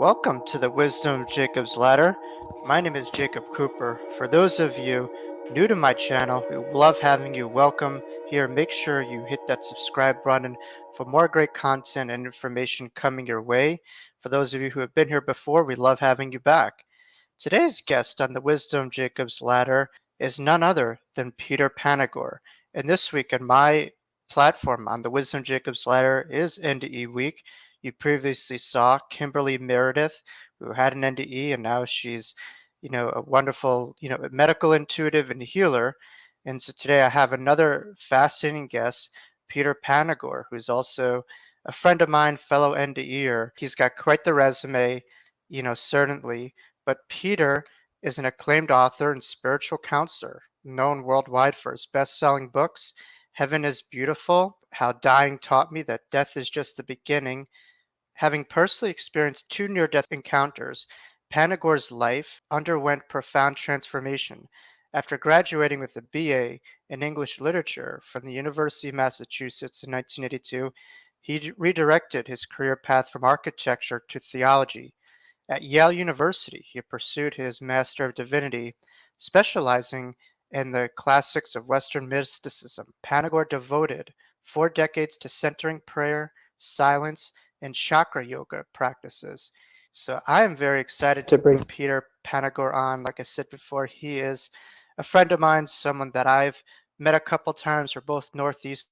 Welcome to the Wisdom of Jacob's Ladder. My name is Jacob Cooper. For those of you new to my channel, we love having you. Welcome here. Make sure you hit that subscribe button for more great content and information coming your way. For those of you who have been here before, we love having you back. Today's guest on the Wisdom of Jacob's Ladder is none other than Peter Panagore. And this week on my platform on the Wisdom of Jacob's Ladder is NDE Week. You previously saw Kimberly Meredith, who had an NDE, and now she's, a wonderful, medical intuitive and healer. And so today I have another fascinating guest, Peter Panagore, who's also a friend of mine, fellow NDEer. He's got quite the resume, certainly. But Peter is an acclaimed author and spiritual counselor, known worldwide for his best-selling books, Heaven is Beautiful, How Dying Taught Me That Death is Just the Beginning. Having personally experienced two near-death encounters, Panagore's life underwent profound transformation. After graduating with a BA in English Literature from the University of Massachusetts in 1982, he redirected his career path from architecture to theology. At Yale University, he pursued his Master of Divinity, specializing in the classics of Western mysticism. Panagore devoted 4 decades to centering prayer, silence, and chakra yoga practices. So I am very excited to bring Peter Panagore on. Like I said before, he is a friend of mine, someone that I've met a couple times. We're both Northeasters.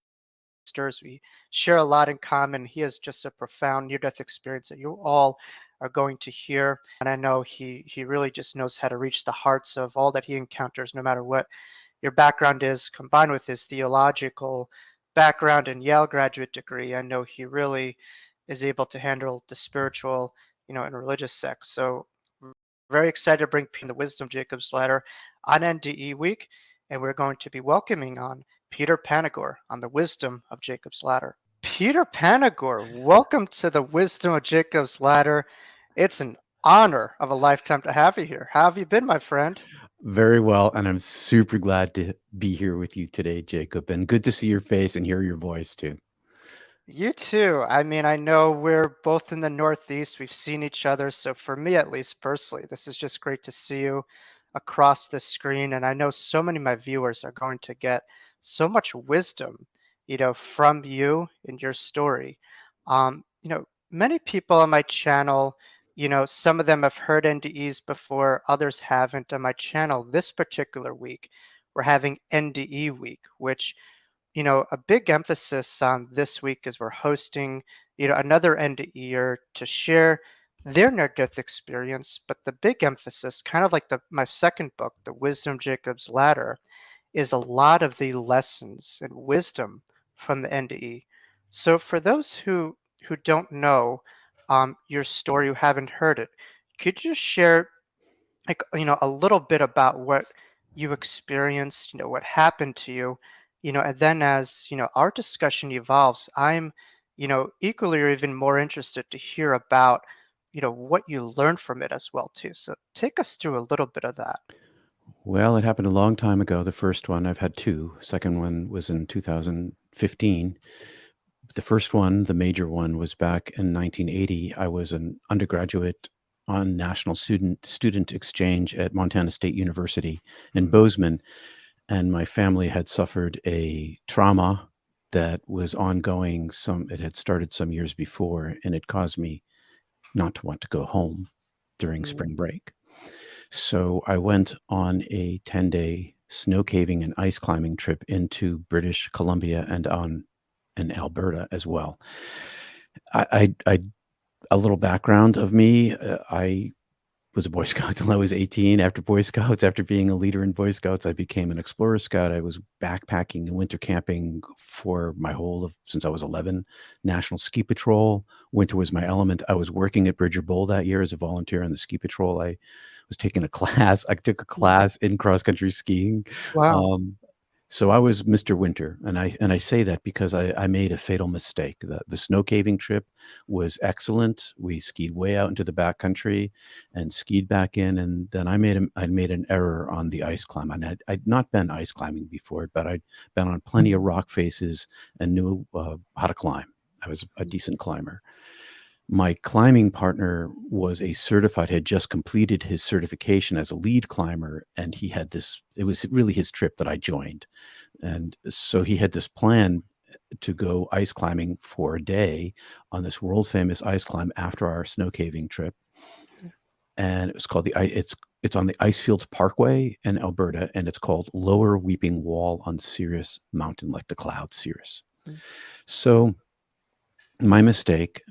We share a lot in common. He has just a profound near-death experience that you all are going to hear. And I know he really just knows how to reach the hearts of all that he encounters, no matter what your background is, combined with his theological background and Yale graduate degree. I know he really is able to handle the spiritual, and religious sects. So very excited to bring the Wisdom of Jacob's Ladder on NDE Week, and we're going to be welcoming on Peter Panagore on the Wisdom of Jacob's Ladder. Peter Panagore, welcome to the Wisdom of Jacob's Ladder. It's an honor of a lifetime to have you here. How have you been, my friend? Very well, and I'm super glad to be here with you today, Jacob, and good to see your face and hear your voice too. You too. I mean, I know we're both in the Northeast. We've seen each other. So for me, at least personally, this is just great to see you across the screen. And I know so many of my viewers are going to get so much wisdom, from you and your story. Many people on my channel, some of them have heard NDEs before, others haven't. On my channel this particular week, we're having NDE week, which a big emphasis on this week is we're hosting, another end of year to share their near-death experience. But the big emphasis, kind of like my second book, The Wisdom of Jacob's Ladder, is a lot of the lessons and wisdom from the NDE. So for those who don't know your story, who haven't heard it, could you share like a little bit about what you experienced, what happened to you, and then as our discussion evolves, I'm equally or even more interested to hear about what you learned from it as well too. So take us through a little bit of that. Well, it happened a long time ago. The first one, I've had two. Second one was in 2015. The first one, the major one, was back in 1980. I was an undergraduate on national student exchange at Montana State University in Bozeman, and my family had suffered a trauma that was ongoing. It had started some years before, and it caused me not to want to go home during Mm, spring break. So I went on a 10-day snow caving and ice climbing trip into British Columbia and on in Alberta as well. I a little background of me. I was a Boy Scout until I was 18. After Boy Scouts, after being a leader in Boy Scouts, I became an Explorer Scout. I was backpacking and winter camping for my whole of since I was 11. National Ski Patrol. Winter was my element. I was working at Bridger Bowl that year as a volunteer on the ski patrol. I was taking a class. I took a class in cross country skiing. wow. Um, so I was Mr. Winter, and I say that because I made a fatal mistake. The snow caving trip was excellent. We skied way out into the backcountry and skied back in, and then I made an error on the ice climb. And I'd not been ice climbing before, but I'd been on plenty of rock faces and knew how to climb. I was a decent climber. My climbing partner was had just completed his certification as a lead climber, and he had this, it was really his trip that I joined. And so he had this plan to go ice climbing for a day on this world famous ice climb after our snow caving trip. And it was called it's on the Ice Fields Parkway in Alberta, and it's called Lower Weeping Wall on Cirrus Mountain, like the cloud Cirrus. Mm. So my mistake,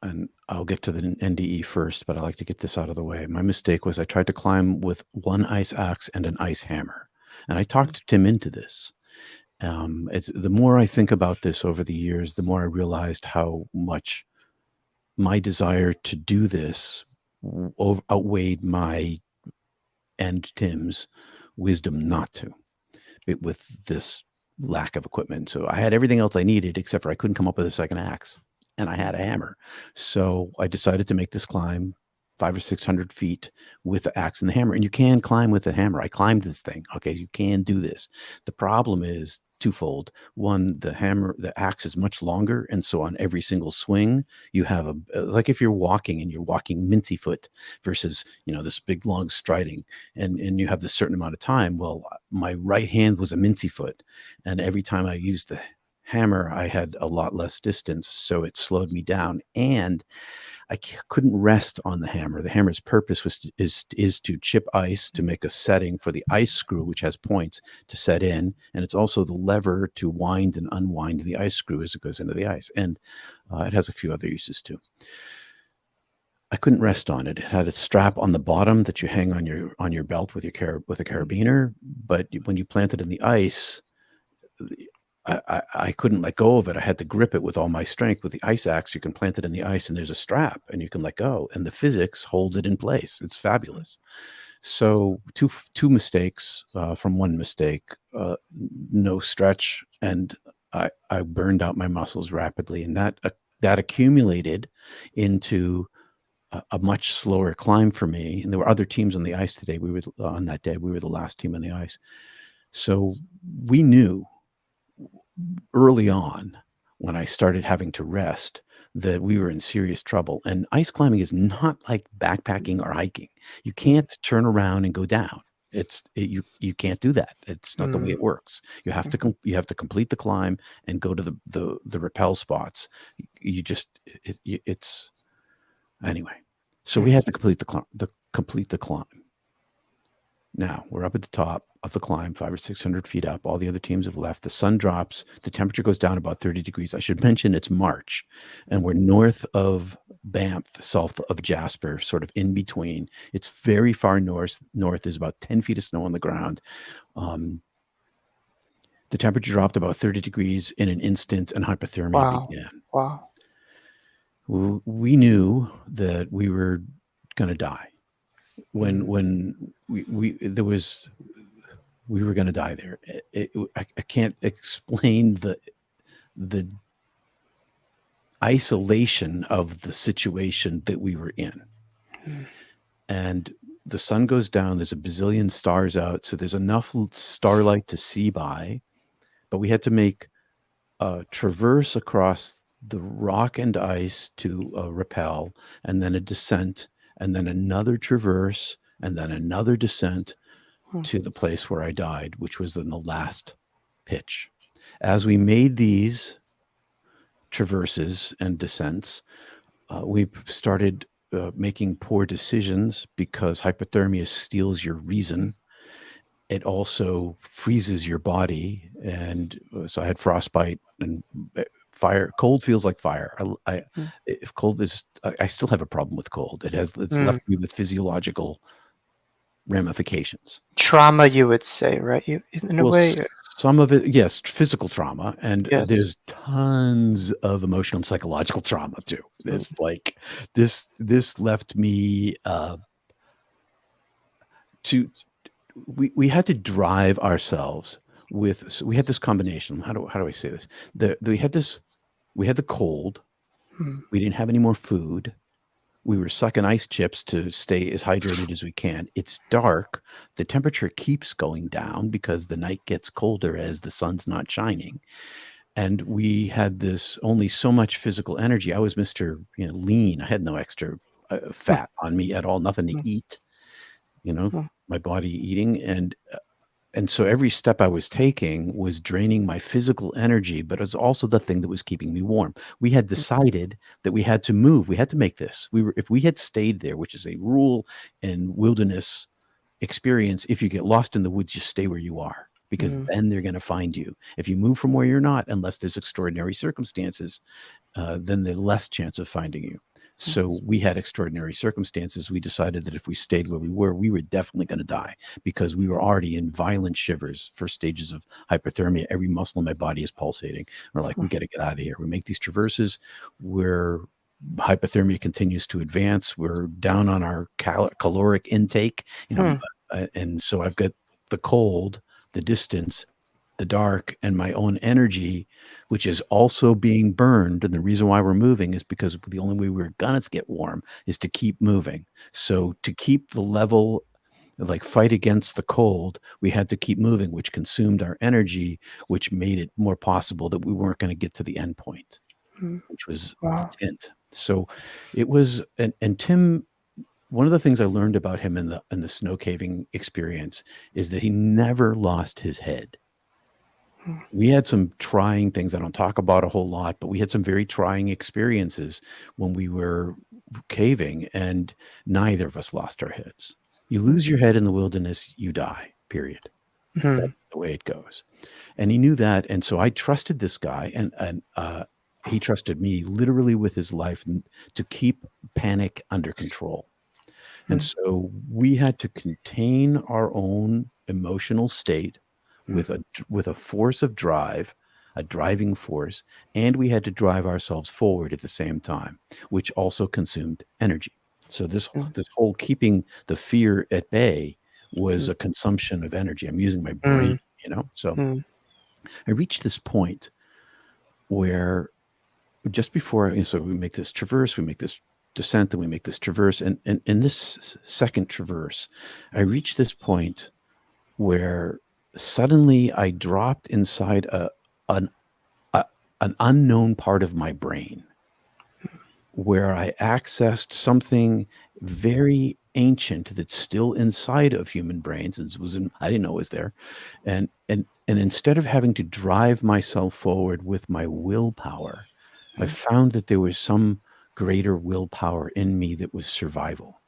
and I'll get to the NDE first, but I like to get this out of the way. My mistake was I tried to climb with one ice axe and an ice hammer, and I talked Tim into this. It's the more I think about this over the years, the more I realized how much my desire to do this outweighed my and Tim's wisdom not to, with this lack of equipment. So I had everything else I needed, except for I couldn't come up with a second axe, and I had a hammer. So I decided to make this climb 500 or 600 feet with the axe and the hammer. And you can climb with a hammer. I climbed this thing. Okay, you can do this. The problem is twofold. One, the axe is much longer, and so on every single swing, you have like if you're walking and you're walking mincy foot versus this big long striding, and you have this certain amount of time. Well, my right hand was a mincy foot, and every time I used the hammer, I had a lot less distance, so it slowed me down, and I couldn't rest on the hammer. The hammer's purpose is to chip ice to make a setting for the ice screw, which has points to set in, and it's also the lever to wind and unwind the ice screw as it goes into the ice, and it has a few other uses too. I couldn't rest on it. It had a strap on the bottom that you hang on your belt with a carabiner, but when you plant it in the ice, I couldn't let go of it. I had to grip it with all my strength. With the ice axe, you can plant it in the ice and there's a strap and you can let go, and the physics holds it in place. It's fabulous. So two mistakes from one mistake, no stretch, and I burned out my muscles rapidly, and that accumulated into a much slower climb for me. And there were other teams on the ice today. On that day, we were the last team on the ice. So we knew early on, when I started having to rest, that we were in serious trouble. And ice climbing is not like backpacking or hiking. You can't turn around and go down. You can't do that. It's not the way it works. You have to complete the climb and go to the rappel spots. It's anyway. So we had to complete the climb. Now we're up at the top of the climb, 500 or 600 feet up. All the other teams have left. The sun drops. The temperature goes down about 30 degrees. I should mention it's March, and we're north of Banff, south of Jasper, sort of in between. It's very far north. North is about 10 feet of snow on the ground. The temperature dropped about 30 degrees in an instant, and hypothermia began. Wow. We knew that we were going to die. When we were going to die there. I can't explain the isolation of the situation that we were in. And the sun goes down. There's a bazillion stars out, so there's enough starlight to see by. But we had to make a traverse across the rock and ice to rappel, and then a descent, and then another traverse, and then another descent to the place where I died, which was in the last pitch. As we made these traverses and descents, we started making poor decisions, because hypothermia steals your reason. It also freezes your body, and so I had frostbite and fire. Cold feels like fire. If cold is, I still have a problem with cold. It's left me with physiological ramifications. Trauma, you would say, right? In a way. Some of it, yes, physical trauma, and there's tons of emotional and psychological trauma too. It's like this left me we had to drive ourselves with. So we had this combination. How do I say this? We had the cold. We didn't have any more food. We were sucking ice chips to stay as hydrated as we can. It's dark. The temperature keeps going down because the night gets colder as the sun's not shining. and we had this only so much physical energy. I was Mr. Lean. I had no extra mm, fat on me at all, nothing to mm, eat, you know, mm, my body eating. And so every step I was taking was draining my physical energy, but it was also the thing that was keeping me warm. We had decided that we had to move. We had to make this. If we had stayed there, which is a rule in wilderness experience, if you get lost in the woods, you stay where you are because mm, then they're going to find you. If you move from where you're not, unless there's extraordinary circumstances, then there's less chance of finding you. mm, So we had extraordinary circumstances. We decided that if we stayed where we were definitely going to die because we were already in violent shivers, first stages of hypothermia. Every muscle in my body is pulsating. We're like, we got to get out of here. We make these traverses where hypothermia continues to advance. We're down on our caloric intake, mm, and so I've got the cold, the distance, the dark, and my own energy, which is also being burned. And the reason why we're moving is because the only way we're gonna get warm is to keep moving. So to keep the level, like fight against the cold, we had to keep moving, which consumed our energy, which made it more possible that we weren't going to get to the end point, mm. which was the Wow. tent. So it was, and Tim, one of the things I learned about him in the snow caving experience is that he never lost his head. Mm, We had some trying things I don't talk about a whole lot, but we had some very trying experiences when we were caving, and neither of us lost our heads. You mm, lose your head in the wilderness, you die, period. mm, That's the way it goes. And he knew that. And so I trusted this guy, and he trusted me literally with his life to keep panic under control. And mm, so we had to contain our own emotional state mm, with a force of drive, a driving force, and we had to drive ourselves forward at the same time, which also consumed energy. So mm, this whole keeping the fear at bay was mm, a consumption of energy. I'm using my brain, mm, So mm, I reached this point where just before, so we make this traverse, we make this descent, and we make this traverse. And in this second traverse, I reached this point where suddenly I dropped inside an, a, an unknown part of my brain where I accessed something very ancient that's still inside of human brains and I didn't know it was there. And instead of having to drive myself forward with my willpower, I mm, found that there was some greater willpower in me that was survival.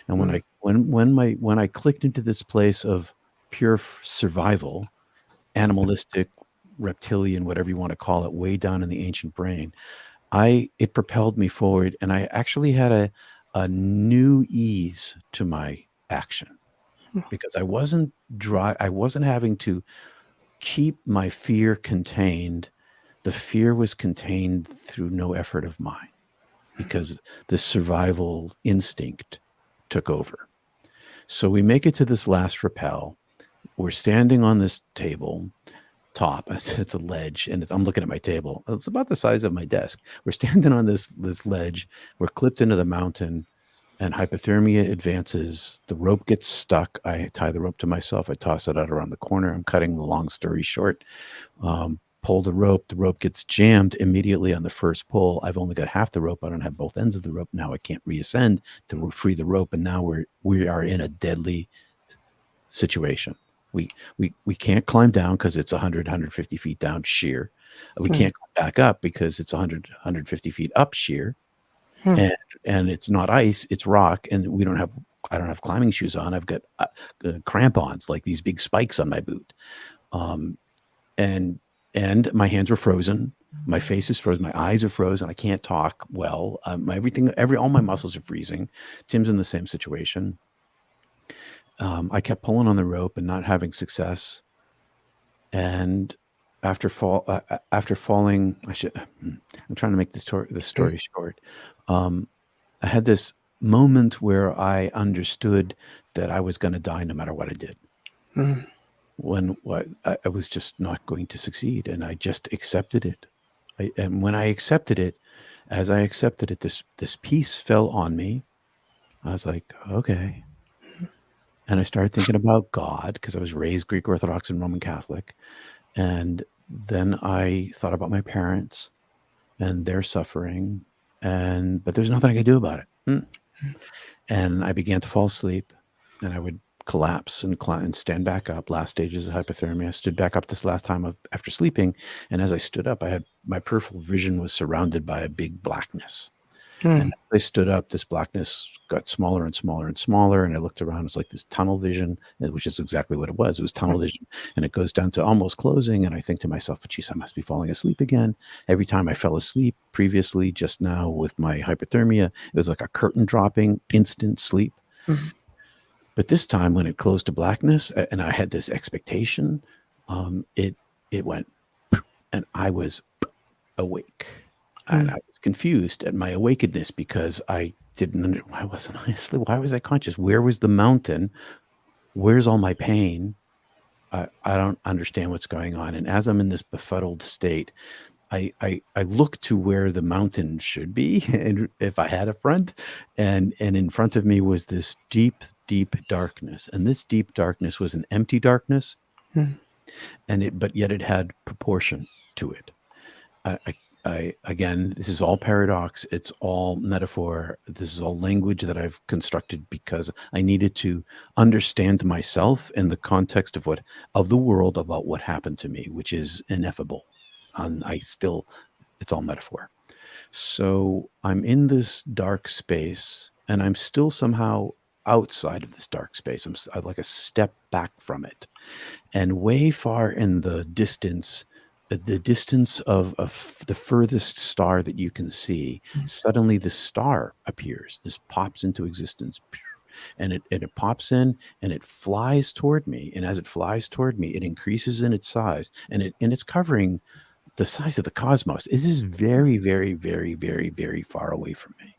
And mm, when I clicked into this place of pure survival, animalistic, reptilian, whatever you want to call it, way down in the ancient brain, it propelled me forward, and I actually had a new ease to my action because I wasn't having to keep my fear contained. The fear was contained through no effort of mine because the survival instinct took over. So we make it to this last rappel. We're standing on this table top. It's a ledge, and I'm looking at my table. It's about the size of my desk. We're standing on this ledge. We're clipped into the mountain, and hypothermia advances. The rope gets stuck. I tie the rope to myself. I toss it out around the corner. I'm cutting the long story short. Pull the rope. The rope gets jammed immediately on the first pull. I've only got half the rope. I don't have both ends of the rope. Now I can't reascend to free the rope, and now we are in a deadly situation. We can't climb down because it's 100, 150 feet down sheer. We mm, can't climb back up because it's 100, 150 feet up sheer. mm, And it's not ice, it's rock. And I don't have climbing shoes on. I've got crampons, like these big spikes on my boot. Um, and, and my hands were frozen. My face is frozen. My eyes are frozen. I can't talk well. All my muscles are freezing. Tim's in the same situation. I kept pulling on the rope and not having success. And after falling, I'm trying to make this mm, story short. Um, I had this moment where I understood that I was going to die no matter what I did. mm, I was just not going to succeed, and I just accepted it. And when I accepted it, as I accepted it, this peace fell on me. I was like, okay. And I started thinking about God because I was raised Greek Orthodox and Roman Catholic. And then I thought about my parents and their suffering, but there's nothing I could do about it. And I began to fall asleep, and I would collapse and stand back up. Last stages of hypothermia. I stood back up this last time after sleeping, and as I stood up, I had my peripheral vision was surrounded by a big blackness. And Mm. as I stood up, this blackness got smaller and smaller and smaller. And I looked around. It's like this tunnel vision, which is exactly what it was. It was tunnel vision. And it goes down to almost closing. And I think to myself, geez, I must be falling asleep again. Every time I fell asleep previously, just now with my hypothermia, it was like a curtain dropping, instant sleep. Mm. But this time when it closed to blackness and I had this expectation, it went, and I was awake. And I was confused at my awakeness because I didn't. Why wasn't I asleep? Why was I conscious? Where was the mountain? Where's all my pain? I don't understand what's going on. And as I'm in this befuddled state, I look to where the mountain should be, and if I had a front, and in front of me was this deep, deep darkness. And this deep darkness was an empty darkness, Mm. but yet it had proportion to it. Again, this is all paradox. It's all metaphor. This is all language that I've constructed because I needed to understand myself in the context of the world about what happened to me, which is ineffable. And it's all metaphor. So I'm in this dark space, and I'm still somehow outside of this dark space. I'm like a step back from it, and way far in the distance of the furthest star that you can see, suddenly this star appears. This pops into existence, and it pops in and it flies toward me. And as it flies toward me, it increases in its size, and it's covering the size of the cosmos. It is very, very, very, very, very far away from me.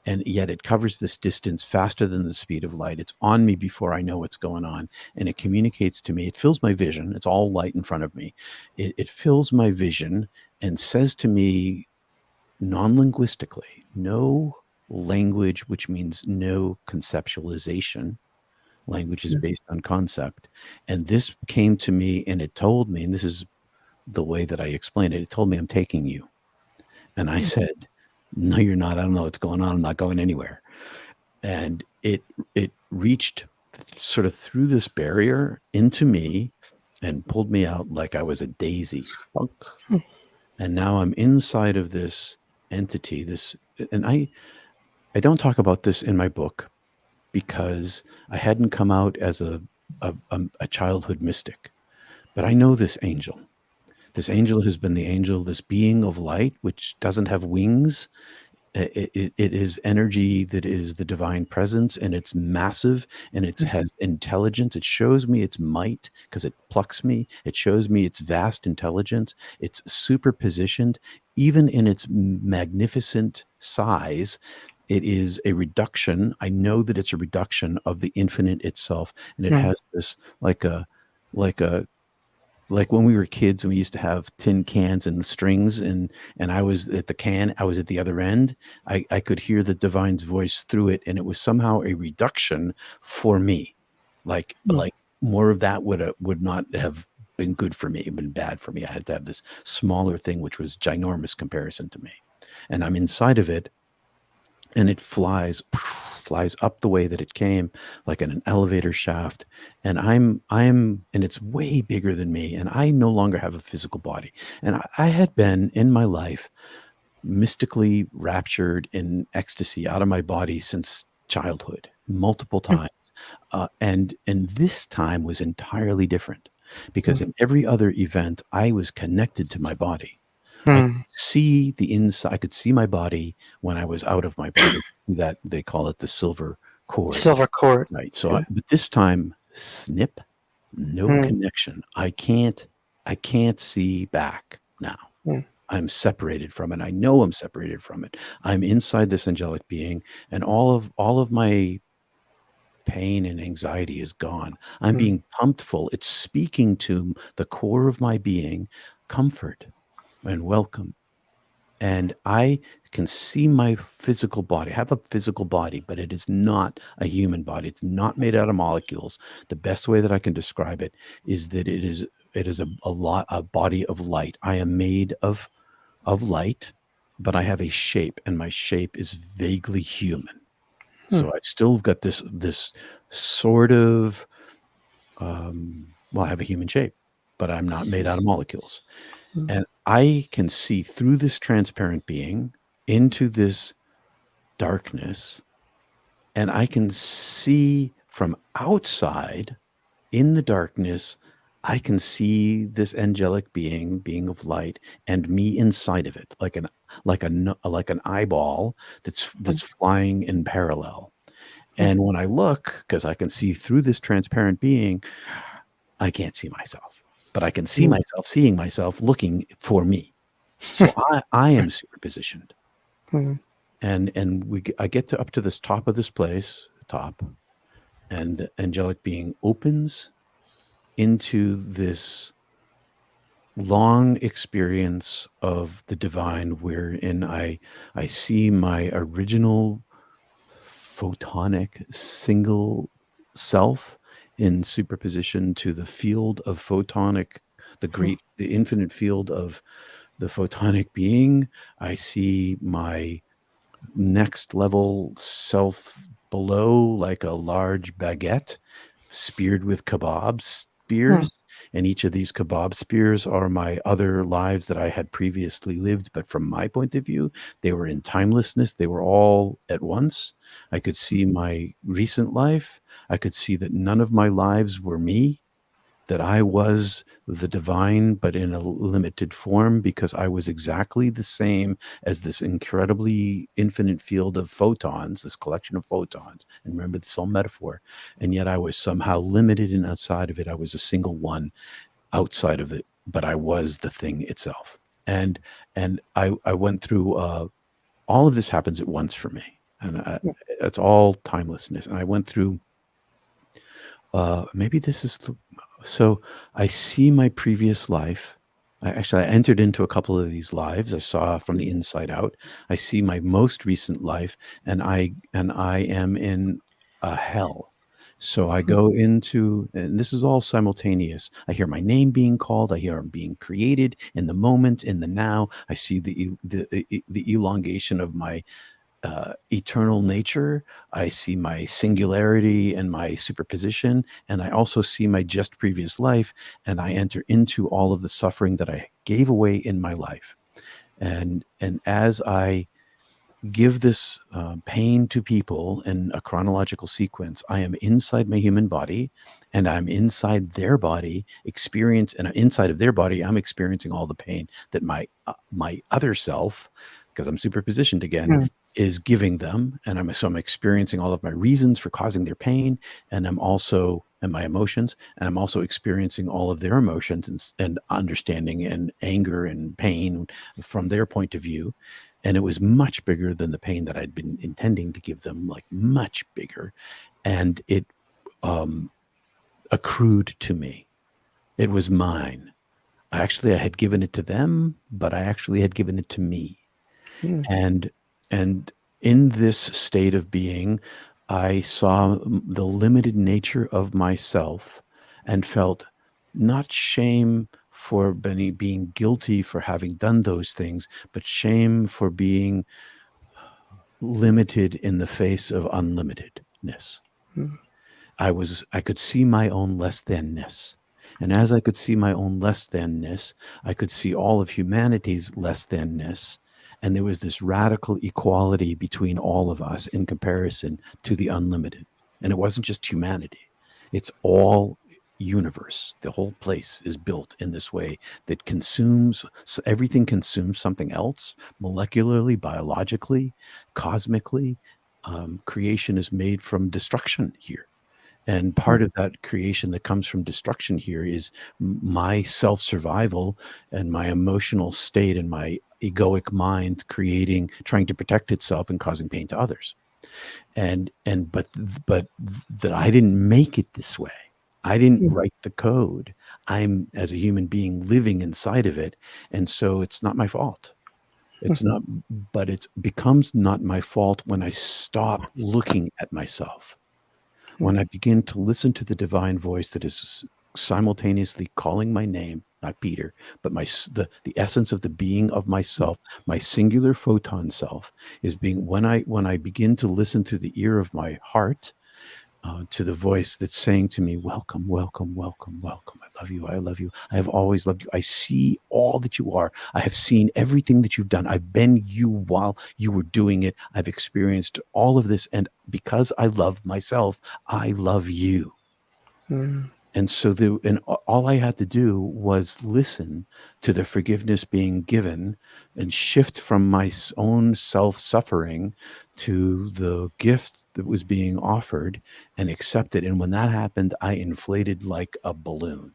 And yet it covers this distance faster than the speed of light. It's on me before I know what's going on, and it communicates to me. It fills my vision. It's all light in front of me. It fills my vision and says to me non-linguistically, no language, which means no conceptualization. Language is based on concept. And this came to me, and it told me, and this is the way that I explained it, it told me, I'm taking you. And I said, no, you're not. I don't know what's going on. I'm not going anywhere. And it reached sort of through this barrier into me and pulled me out like I was a daisy. And now I'm inside of this entity, and I don't talk about this in my book because I hadn't come out as a childhood mystic. But I know this angel. This angel has been the angel, this being of light, which doesn't have wings. It is energy that is the divine presence, and it's massive, and it has intelligence. It shows me its might because it plucks me. It shows me its vast intelligence. It's superpositioned, even in its magnificent size. It is a reduction. I know that it's a reduction of the infinite itself, and it has this like a like when we were kids and we used to have tin cans and strings, and I was at the can, I was at the other end. I could hear the divine's voice through it, and it was somehow a reduction for me. Like more of that would not have been good for me, it been bad for me. I had to have this smaller thing, which was ginormous comparison to me. And I'm inside of it, and it flies up the way that it came, like in an elevator shaft. And and it's way bigger than me. And I no longer have a physical body. And I had been in my life mystically raptured in ecstasy out of my body since childhood, multiple times. And this time was entirely different because in every other event, I was connected to my body. I could see the inside. I could see my body when I was out of my body. That they call it the silver cord. Silver cord. Right. So, but this time, snip, no connection. I can't see back now. I'm separated from it. I know I'm separated from it. I'm inside this angelic being, and all of my pain and anxiety is gone. I'm being pumped full. It's speaking to the core of my being, comfort and welcome. and I can see my physical body. I have a physical body, but it is not a human body. It's not made out of molecules. The best way that I can describe it is that it is a body of light. I am made of light, but I have a shape, and my shape is vaguely human. Hmm. So I've still got this sort of well, I have a human shape, but I'm not made out of molecules. Hmm. And I can see through this transparent being into this darkness, and I can see from outside in the darkness. I can see this angelic being of light, and me inside of it, like an eyeball that's flying in parallel. Hmm. And when I look, because I can see through this transparent being, I can't see myself, but I can see Hmm. myself seeing myself looking for me. So I am superpositioned, Hmm. and I get to up to this top of this place, top, and the angelic being opens into this long experience of the divine, wherein I see my original photonic single self in superposition to the field of photonic, the infinite field of the photonic being. I see my next level self below, like a large baguette speared with kebab Hmm. spears. And each of these kebab spears are my other lives that I had previously lived. But from my point of view, they were in timelessness. They were all at once. I could see my recent life. I could see that none of my lives were me, that I was the divine, but in a limited form, because I was exactly the same as this incredibly infinite field of photons, this collection of photons. And remember, this is all metaphor. And yet I was somehow limited, and outside of it, I was a single one outside of it, but I was the thing itself. And I went through all of this happens at once for me. And it's all timelessness. And I went through maybe this is so I see my previous life. I entered into a couple of these lives. I saw from the inside out. I see my most recent life, and I am in a hell. So I go into, and this is all simultaneous. I hear my name being called. I hear I'm being created in the moment, in the now. I see the elongation of my eternal nature. I see my singularity and my superposition, and I also see my just previous life, and I enter into all of the suffering that I gave away in my life. And as I give this pain to people in a chronological sequence, I am inside my human body, and I'm inside their body and inside of their body, I'm experiencing all the pain that my other self, because I'm superpositioned again, Hmm. is giving them. And I'm experiencing all of my reasons for causing their pain, and my emotions, and I'm also experiencing all of their emotions, and understanding and anger and pain from their point of view. And it was much bigger than the pain that I'd been intending to give them, like much bigger. And it um, accrued to me. It was mine. I had given it to them, but I actually had given it to me. Hmm. And and in this state of being, I saw the limited nature of myself, and felt not shame for being guilty for having done those things, but shame for being limited in the face of unlimitedness. Hmm. I could see my own less thanness. And as I could see my own less thanness, I could see all of humanity's less thanness. And there was this radical equality between all of us in comparison to the unlimited. And it wasn't just humanity, it's all universe. The whole place is built in this way that everything consumes something else, molecularly, biologically, cosmically. Creation is made from destruction here, and Hmm. part of that creation that comes from destruction here is my self survival and my emotional state and my egoic mind trying to protect itself and causing pain to others. But that I didn't make it this way. I didn't Hmm. write the code. I'm, as a human being, living inside of it, and so it's not my fault. It's not, but it becomes not my fault when I stop looking at myself, when I begin to listen to the divine voice that is simultaneously calling my name, not Peter, but the essence of the being of myself, my singular photon self is being, when I begin to listen through the ear of my heart, to the voice that's saying to me, welcome, welcome, welcome, welcome. I love you. I love you. I have always loved you. I see all that you are. I have seen everything that you've done. I've been you while you were doing it. I've experienced all of this. And because I love myself, I love you. Mm. And so all I had to do was listen to the forgiveness being given and shift from my own self-suffering to the gift that was being offered and accept it. And when that happened, I inflated like a balloon.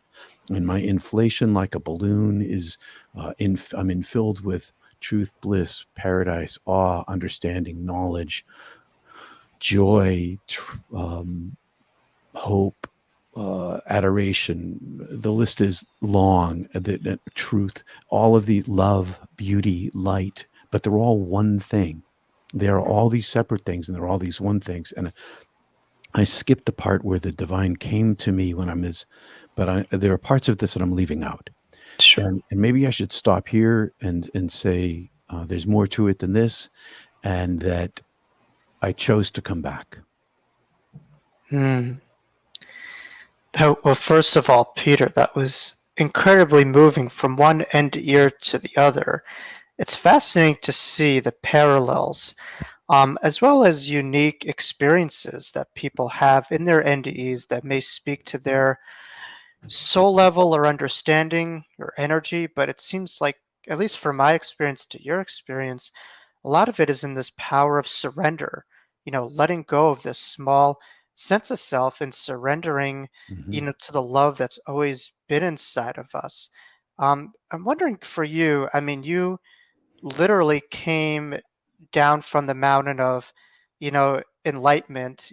And my inflation like a balloon is, I'm infilled with truth, bliss, paradise, awe, understanding, knowledge, joy, hope, adoration. The list is long. The truth, all of the love, beauty, light, but they're all one thing. There are all these separate things, and there are all these one things. And I skipped the part where the divine came to me when there are parts of this that I'm leaving out. Sure. And maybe I should stop here and say there's more to it than this, and that I chose to come back. Mm. Well, first of all, Peter, that was incredibly moving from one end ear to the other. It's fascinating to see the parallels, as well as unique experiences that people have in their NDEs that may speak to their soul level or understanding or energy. But it seems like, at least from my experience to your experience, a lot of it is in this power of surrender, letting go of this small sense of self and surrendering, Mm-hmm. to the love that's always been inside of us. I'm wondering for you, I mean, you literally came down from the mountain of, enlightenment,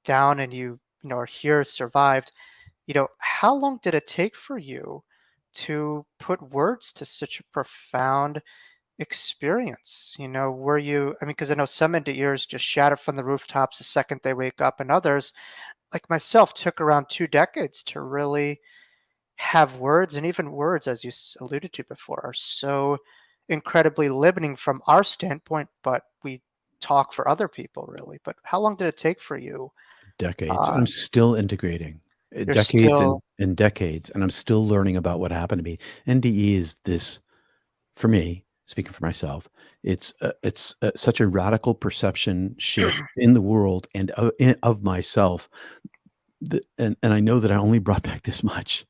down, and are here, survived. How long did it take for you to put words to such a profound experience? Were you, I mean, because I know some end ears just shatter from the rooftops the second they wake up, and others, like myself, took around 2 decades to really have words. And even words, as you alluded to before, are so incredibly limiting from our standpoint, but we talk for other people, really. But how long did it take for you? Decades. Uh, I'm still integrating. you're Decades still, and decades, and I'm still learning about what happened to me. NDE is this, for me, speaking for myself, it's such a radical perception shift in the world and of myself. And I know that I only brought back this much,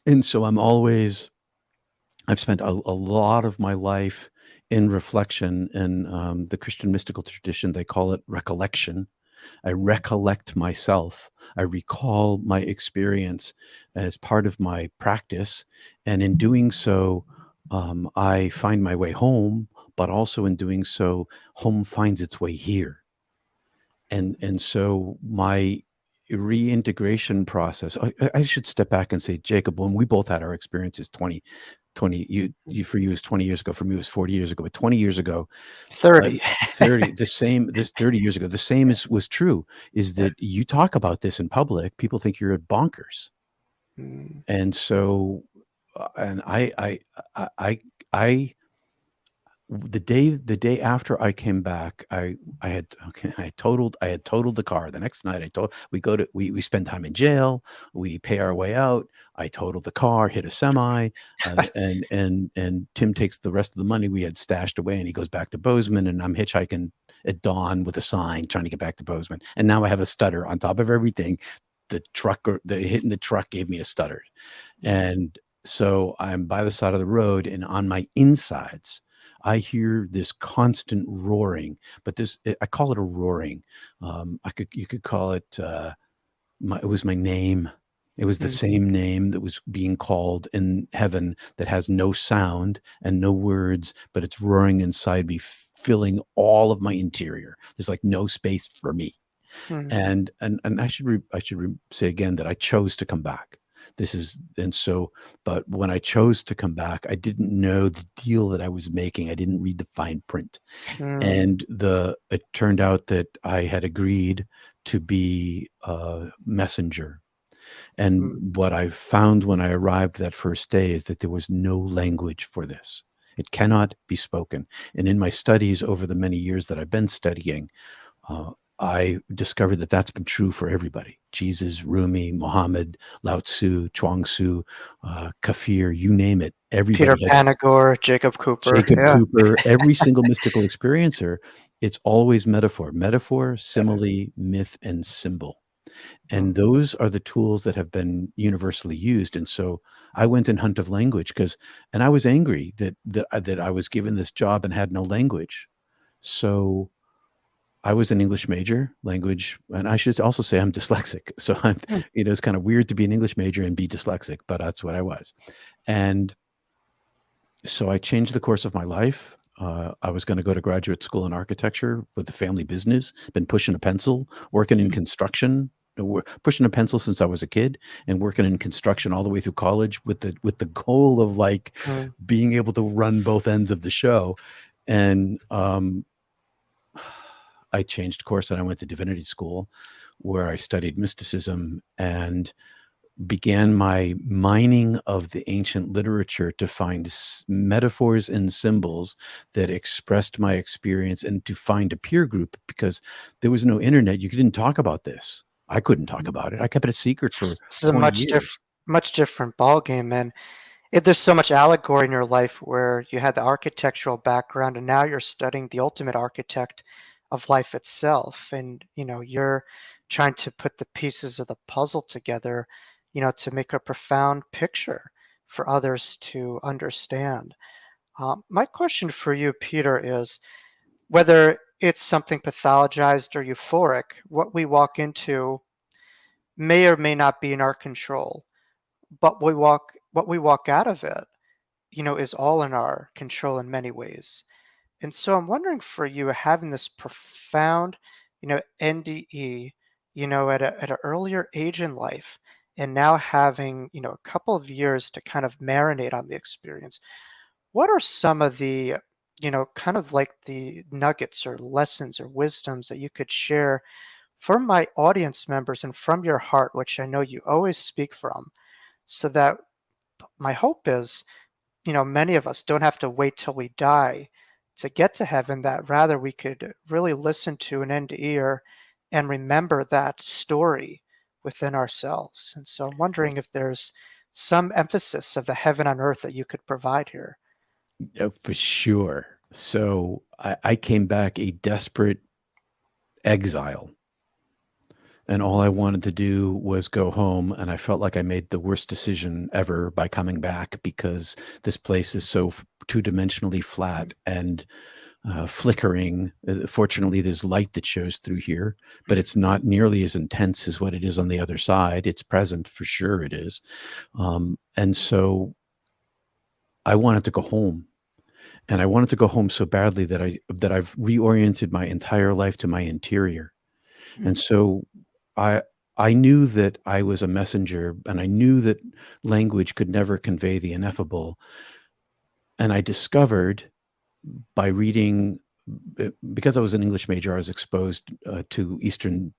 and so I've spent a lot of my life in reflection. In the Christian mystical tradition, they call it recollection. I recollect myself. I recall my experience as part of my practice. And in doing so, I find my way home, but also in doing so, home finds its way here. And so my reintegration process, I should step back and say, Jacob, when we both had our experiences 20, for you is 20 years ago, for me it was 40 years ago, but 20 years ago, 30. 30, the same, this 30 years ago, the same was true, is that you talk about this in public, people think you're bonkers. Mm, And so, and I, the day after I came back, I had totaled the car. The next night we spend time in jail, we pay our way out. I totaled the car, hit a semi, and Tim takes the rest of the money we had stashed away, and he goes back to Bozeman, and I'm hitchhiking at dawn with a sign trying to get back to Bozeman. And now I have a stutter on top of everything. The hitting the truck gave me a stutter. And so I'm by the side of the road, and on my insides, I hear this constant roaring, but I call it a roaring. You could call it, it was my name. It was the mm, same name that was being called in heaven, that has no sound and no words, but it's roaring inside me, filling all of my interior. There's like no space for me. mm, And I should say again that I chose to come back. But when I chose to come back, I didn't know the deal that I was making. I didn't read the fine print. Mm, And it turned out that I had agreed to be a messenger. And mm, what I found when I arrived that first day is that there was no language for this. It cannot be spoken. And in my studies over the many years that I've been studying, uh, I discovered that that's been true for everybody. Jesus, Rumi, Muhammad, Lao Tzu, Chuang Tzu, Kafir, you name it. Peter Everybody has Panagore, Jacob Cooper. Jacob Yeah. Cooper, every single mystical experiencer. It's always metaphor, simile, myth, and symbol. Mm, And those are the tools that have been universally used. And so I went in hunt of language and I was angry that I was given this job and had no language. So I was an English major, language, and I should also say I'm dyslexic. So mm, it's kind of weird to be an English major and be dyslexic, but that's what I was. And so I changed the course of my life. I was going to go to graduate school in architecture with the family business, been pushing a pencil, working in mm, construction, pushing a pencil since I was a kid and working in construction all the way through college with the goal of like mm, being able to run both ends of the show. And I changed course and I went to divinity school where I studied mysticism and began my mining of the ancient literature to find metaphors and symbols that expressed my experience and to find a peer group because there was no internet. You couldn't talk about this. I couldn't talk mm. about it. I kept it a secret for It's a 20 years. much different ball game, and there's so much allegory in your life where you had the architectural background, and now you're studying the ultimate architect of life itself, and you're trying to put the pieces of the puzzle together, to make a profound picture for others to understand. My question for you, Peter, is whether it's something pathologized or euphoric, what we walk into may or may not be in our control, but what we walk out of it, is all in our control in many ways. And so I'm wondering for you, having this profound, NDE, at an earlier age in life, and now having, a couple of years to kind of marinate on the experience, what are some of the, kind of like the nuggets or lessons or wisdoms that you could share from my audience members and from your heart, which I know you always speak from, so that my hope is, many of us don't have to wait till we die to get to heaven, that rather we could really listen to an end ear and remember that story within ourselves. And so I'm wondering if there's some emphasis of the heaven on earth that you could provide here. For sure. So I came back a desperate exile. And all I wanted to do was go home. And I felt like I made the worst decision ever by coming back because this place is so two-dimensionally flat and flickering. Fortunately, there's light that shows through here, but it's not nearly as intense as what it is on the other side. It's present for sure. It is. And so I wanted to go home. And I wanted to go home so badly that I've reoriented my entire life to my interior. And Mm, so I I knew that I was a messenger, and I knew that language could never convey the ineffable. And I discovered by reading, because I was an English major, I was exposed to Eastern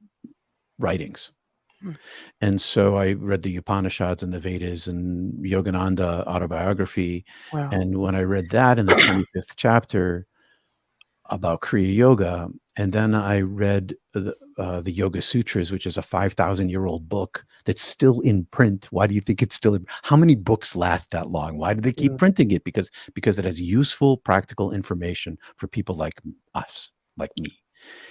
writings. mm, And so I read the Upanishads and the Vedas and Yogananda autobiography. well, And when I read that in the 25th chapter, about Kriya Yoga, and then I read the Yoga Sutras, which is a 5,000-year-old book that's still in print. Why do you think it's still in? How many books last that long? Why do they keep mm. printing it? Because it has useful, practical information for people like us, like me.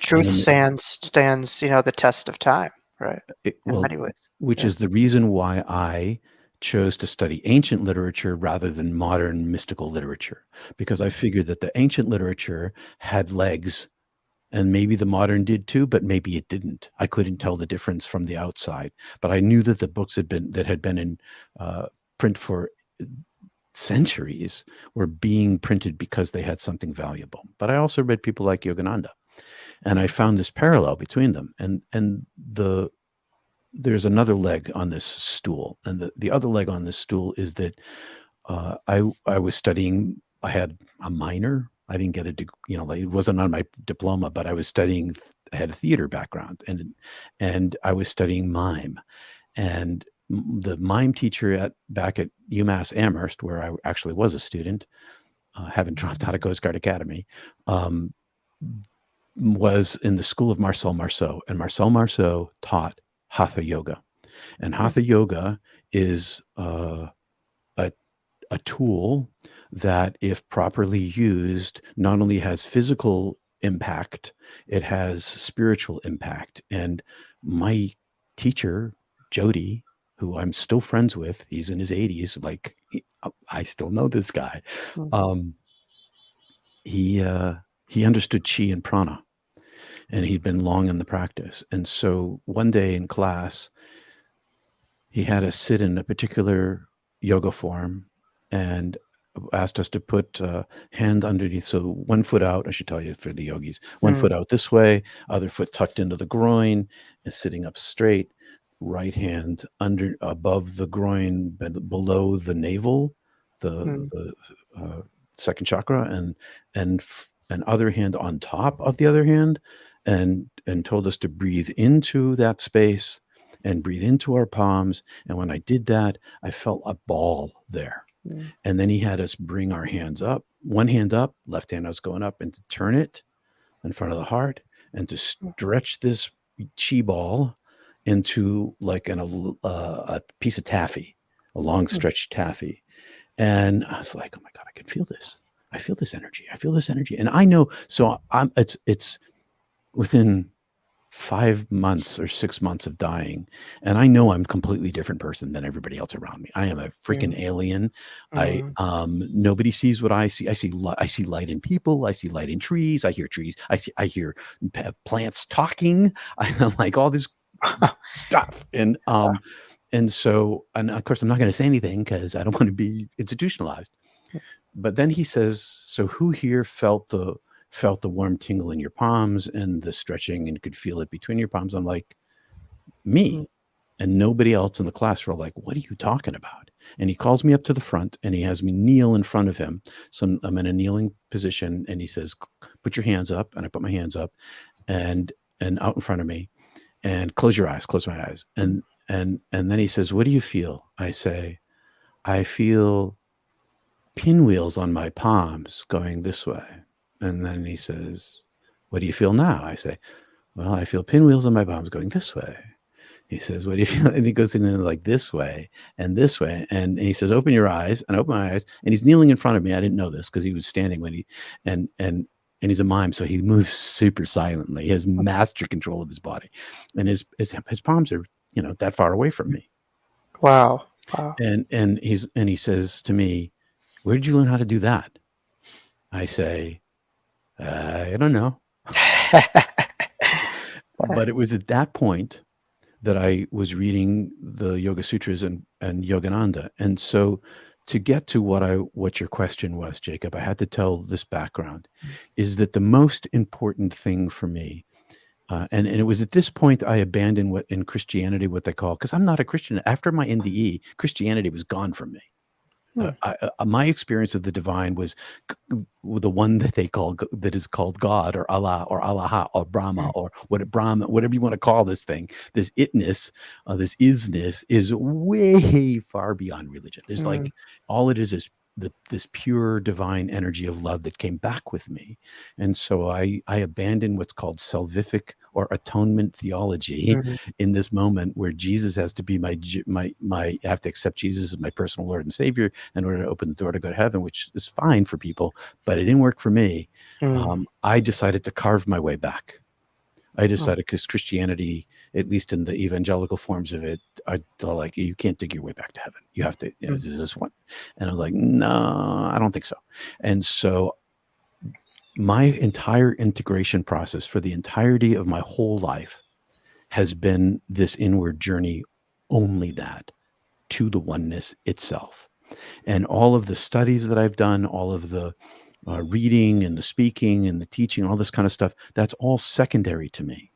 Truth And stands, the test of time, right? In well, many ways. which Yeah. is the reason why I chose to study ancient literature rather than modern mystical literature, because I figured that the ancient literature had legs. And maybe the modern did too, but maybe it didn't. I couldn't tell the difference from the outside. But I knew that the books had been in print for centuries were being printed because they had something valuable. But I also read people like Yogananda, and I Mm, found this parallel between them. And there's another leg on this stool, and the other leg on this stool is that I was studying. I had a minor. I didn't get like, it wasn't on my diploma, but I was studying. I had a theater background, and I was studying mime. And the mime teacher back at UMass Amherst, where I actually was a student, having dropped out of Coast Guard Academy, was in the school of Marcel Marceau, and Marcel Marceau taught Hatha Yoga. And Hatha Yoga is a tool that, if properly used, not only has physical impact, it has spiritual impact. And my teacher, Jody, who I'm still friends with, he's in his 80s, like, I still know this guy. He understood chi and prana, and he'd been long in the practice. And so one day in class, he had us sit in a particular yoga form and asked us to put hand underneath. So 1 foot out, I should tell you for the yogis, 1 foot out this way, other foot tucked into the groin, is sitting up straight, right hand above the groin, below the navel, the second chakra, and other hand on top of the other hand, and told us to breathe into that space and breathe into our palms. And when I did that, I felt a ball there. And then he had us bring our hands up, one hand up, left hand was going up, and to turn it in front of the heart and to stretch this chi ball into like a piece of taffy, a long stretched taffy. And I was like, oh my God, I can feel this. I feel this energy. I feel this energy. And I know, so it's within 5 months or 6 months of dying, and I know I'm a completely different person than everybody else around me. I am a freaking alien. Nobody sees what I see. I see light in people. I see light in trees. I hear trees. I hear plants talking. I like all this stuff. And so, and of course, I'm not going to say anything because I don't want to be institutionalized. But then he says, so who here felt the warm tingle in your palms and the stretching and could feel it between your palms? I'm like, me. And nobody else in the class were like, what are you talking about? And he calls me up to the front and he has me kneel in front of him. So I'm in a kneeling position, and he says, put your hands up. And I put my hands up and out in front of me, and close your eyes, close my eyes. And then he says, what do you feel? I say, I feel pinwheels on my palms going this way. And then he says, what do you feel now? I say, well, I feel pinwheels on my palms going this way. He says, what do you feel? And he goes in like this way and this way. And he says, open your eyes. And I open my eyes. And he's kneeling in front of me. I didn't know this because he was standing when he, and he's a mime. So he moves super silently. He has master control of his body. And his palms are, that far away from me. Wow. And he says to me, where did you learn how to do that? I say, I don't know. But it was at that point that I was reading the Yoga Sutras and Yogananda. And so to get to what your question was, Jacob, I had to tell this background, is that the most important thing for me, and it was at this point I abandoned what in Christianity, what they call, because I'm not a Christian. After my NDE, Christianity was gone from me. My experience of the divine was the one that is called God or Allah or Allah or Brahma or whatever you want to call this thing. This itness, this isness is way far beyond religion. There's like all it is this pure divine energy of love that came back with me. And so I abandoned what's called salvific or atonement theology in this moment where Jesus has to be I have to accept Jesus as my personal Lord and Savior in order to open the door to go to heaven, which is fine for people, but it didn't work for me. I decided to carve my way back. I decided, because Christianity, at least in the evangelical forms of it, they're like, you can't dig your way back to heaven. You have to, there's this one. And I was like, no, I don't think so. And so my entire integration process for the entirety of my whole life has been this inward journey, only that, to the oneness itself. And all of the studies that I've done, all of the reading and the speaking and the teaching, all this kind of stuff, that's all secondary to me.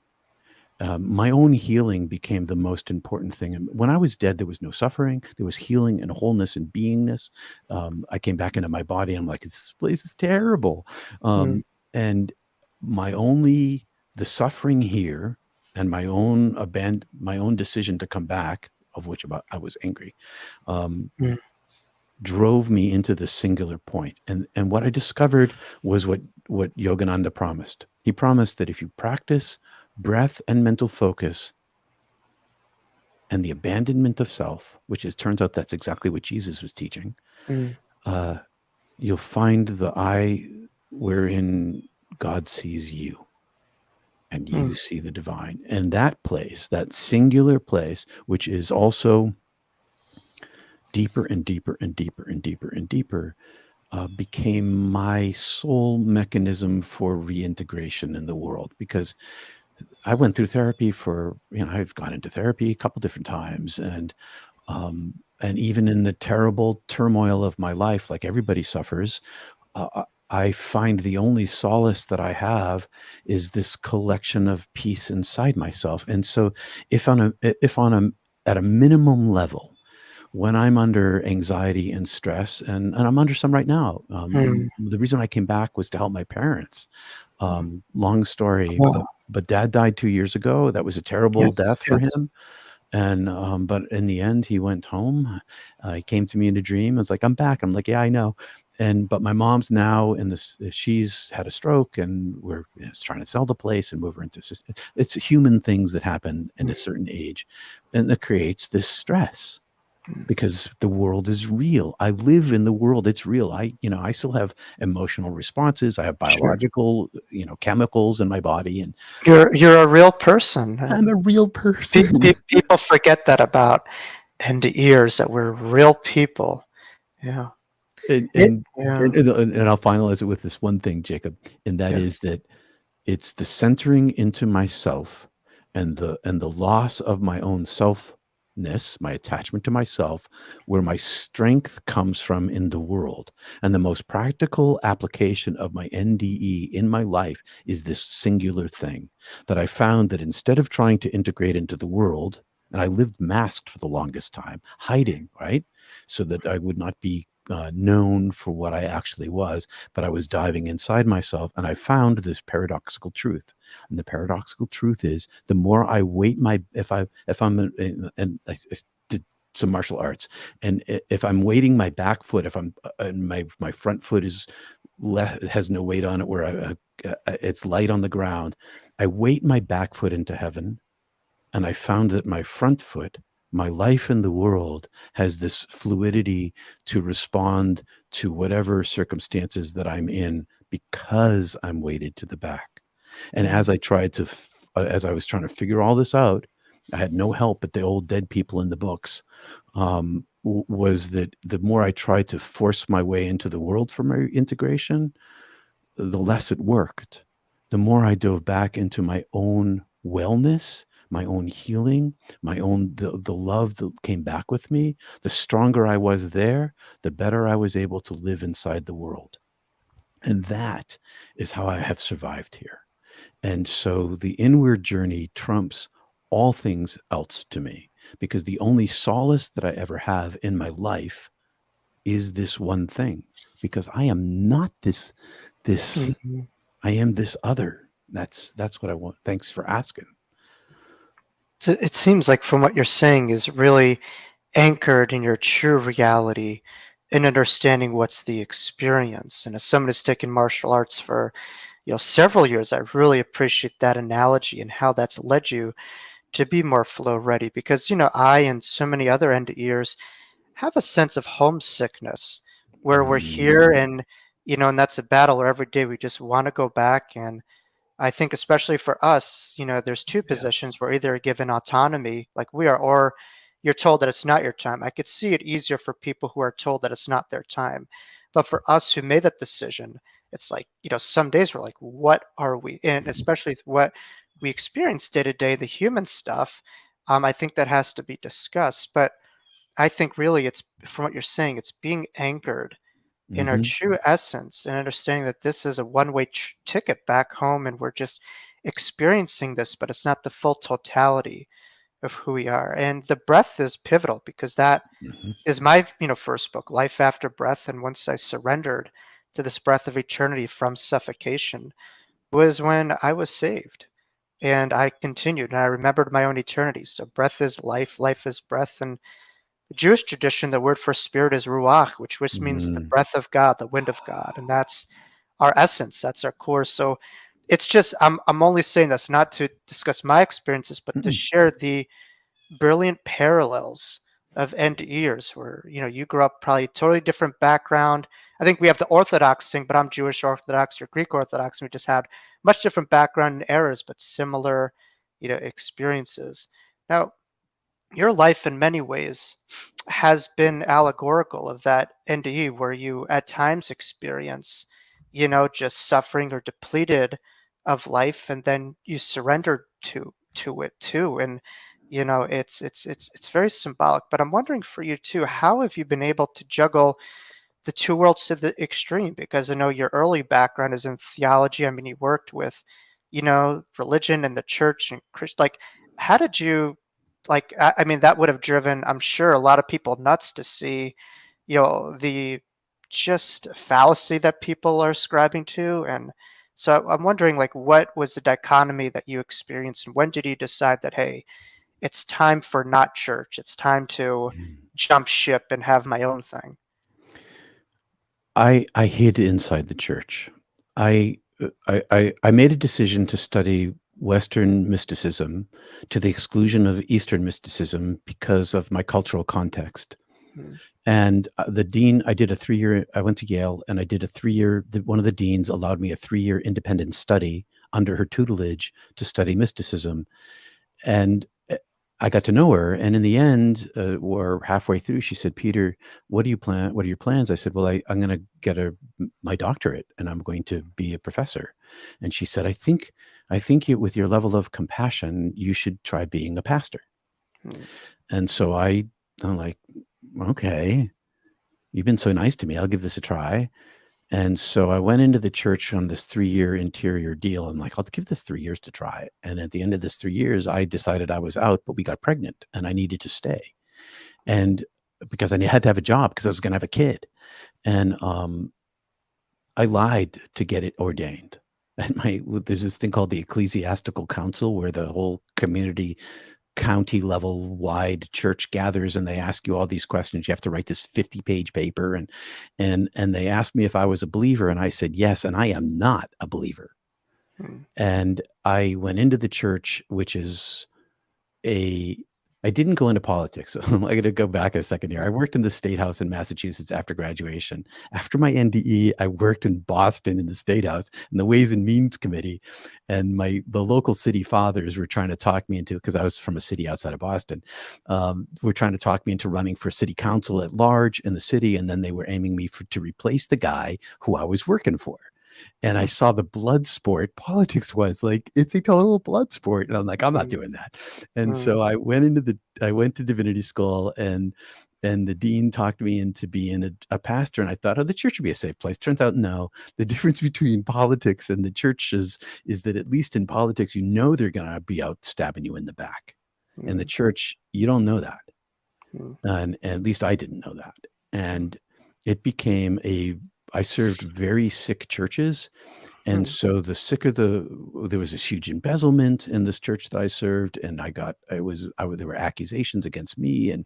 my own healing became the most important thing. And when I was dead, there was no suffering. There was healing and wholeness and beingness. I came back into my body. And I'm like, this place is terrible. mm, And my only the suffering here and my own decision to come back, of which about I was angry, um, mm, drove me into the singular point. And what I discovered was what Yogananda promised. He promised that if you practice breath and mental focus and the abandonment of self, which is turns out that's exactly what Jesus was teaching, mm, uh, you'll find the eye wherein God sees you and mm, you see the divine. And that place, that singular place, which is also deeper and deeper and deeper and deeper and deeper, became my sole mechanism for reintegration in the world. Because I went through therapy I've gone into therapy a couple different times, and even in the terrible turmoil of my life, like everybody suffers, I find the only solace that I have is this collection of peace inside myself. And so, if on a at a minimum level, when I'm under anxiety and stress, and I'm under some right now, mm. the reason I came back was to help my parents. Long story, Wow. but dad died 2 years ago. That was a terrible Yes, death for yes. him. And but in the end, he went home. He came to me in a dream. I was like, "I'm back." I'm like, "Yeah, I know." And but my mom's now in this. She's had a stroke, and we're trying to sell the place and move her into. It's human things that happen at Mm, a certain age, and that creates this stress mm. because the world is real. I live in the world. It's real. I still have emotional responses. I have Sure. biological, chemicals in my body, and You're a real person. I'm a real person. People forget that about NDErs, that we're real people. Yeah. and, It, and yeah. and I'll finalize it with this one thing, Jacob, and that Yes. is that it's the centering into myself and the loss of my own selfness, my attachment to myself, where my strength comes from in the world. And the most practical application of my NDE in my life is this singular thing that I found that instead of trying to integrate into the world, and I lived masked for the longest time, hiding, right? So that I would not be known for what I actually was, but I was diving inside myself, and I found this paradoxical truth. And the paradoxical truth is, the more I weight my if I'm and I did some martial arts, and if I'm weighting my back foot, if I'm and my front foot has no weight on it, where it's light on the ground, I weight my back foot into heaven, and I found that my front foot, my life in the world, has this fluidity to respond to whatever circumstances that I'm in because I'm weighted to the back. And Mm, as I was trying to figure all this out, I had no help but the old dead people in the books. Was that the more I tried to force my way into the world for my integration, the less it worked. The more I dove back into my own wellness, my own healing, the love that came back with me, the stronger I was there, the better I was able to live inside the world. And that is how I have survived here. And so the inward journey trumps all things else to me, because the only solace that I ever have in my life is this one thing, because I am not this mhm. I am this other. That's what I want. Thanks for asking. So it seems like from what you're saying is really anchored in your true reality and understanding what's the experience. And as someone who's taken martial arts for several years, I really appreciate that analogy and how that's led you to be more flow ready. Because I and so many other end ears have a sense of homesickness where we're here, Mm, and that's a battle where every day we just want to go back. And I think especially for us, there's two yeah. positions. We're either given autonomy like we are, or you're told that it's not your time. I could see it easier for people who are told that it's not their time. But for us who made that decision, it's like, some days we're like, what are we? And especially with what we experience day to day, the human stuff, I think that has to be discussed. But I think really it's, from what you're saying, it's being anchored in our Hmm. true essence and understanding that this is a one-way ticket back home, and we're just experiencing this, but it's not the full totality of who we are. And the breath is pivotal because that Mhm. is my first book, Life After Breath. And once I surrendered to this breath of eternity from suffocation was when I was saved. And I continued and I remembered my own eternity. So breath is life, life is breath. And the Jewish tradition, the word for spirit is ruach, which means the Mm. breath of God, the wind of God. And that's our essence, that's our core. So it's just I'm only saying this not to discuss my experiences, but to Mm-mm. share the brilliant parallels of end years where you grew up probably totally different background. I think we have the Orthodox thing, but I'm Jewish Orthodox or Greek Orthodox, and we just had much different background and eras, but similar experiences. Now, your life in many ways has been allegorical of that NDE where you at times experience, just suffering or depleted of life, and then you surrender to it too. And it's very symbolic. But I'm wondering for you too, how have you been able to juggle the two worlds to the extreme? Because I know your early background is in theology. I mean, you worked with, religion and the church and Christ. Like, how did you, like? I mean, that would have driven, I'm sure, a lot of people nuts to see, the just fallacy that people are ascribing to. And so I'm wondering, like, what was the dichotomy that you experienced, and when did you decide that, hey, it's time for not church, it's time to jump ship and have my own thing? I hid inside the church. I made a decision to study Western mysticism to the exclusion of Eastern mysticism because of my cultural context. Mm, And the dean, I did a 3-year. I went to Yale, and I did a 3-year. One of the deans allowed me a 3-year independent study under her tutelage to study mysticism, and I got to know her. And in the end, or halfway through, she said, "Peter, what do you plan? What are your plans?" I said, "Well, I'm going to get my doctorate, and I'm going to be a professor." And she said, "I think you, with your level of compassion, you should try being a pastor." mm, And so I'm like, "Okay, you've been so nice to me. I'll give this a try." And so I went into the church on this 3-year interior deal. I'm like, I'll give this 3 years to try. And at the end of this 3 years, I decided I was out, but we got pregnant and I needed to stay. And because I had to have a job because I was going to have a kid. And I lied to get it ordained. And there's this thing called the ecclesiastical council where the whole community county level wide church gathers and they ask you all these questions. You have to write this 50-page paper, and they asked me if I was a believer, and I said yes, and I am not a believer. mm, And I went into the church, which is a I didn't go into politics. So I'm going to go back a second here. I worked in the State House in Massachusetts after graduation. After my NDE, I worked in Boston in the State House in the Ways and Means Committee, and the local city fathers were trying to talk me into, because I was from a city outside of Boston, were trying to talk me into running for city council at large in the city, and then they were aiming me to replace the guy who I was working for. And I mm, saw the blood sport politics was like, it's a total blood sport. And I'm like, I'm not mm, doing that. And mm, so I went to divinity school, and the dean talked me into being a pastor. And I thought, oh, the church would be a safe place. Turns out, no. The difference between politics and the church is that at least in politics, they're going to be out stabbing you in the back. In the mm, church, you don't know that. mm, And at least I didn't know that. And it became I served very sick churches, and mm, so there was this huge embezzlement in this church that I served, and there were accusations against me,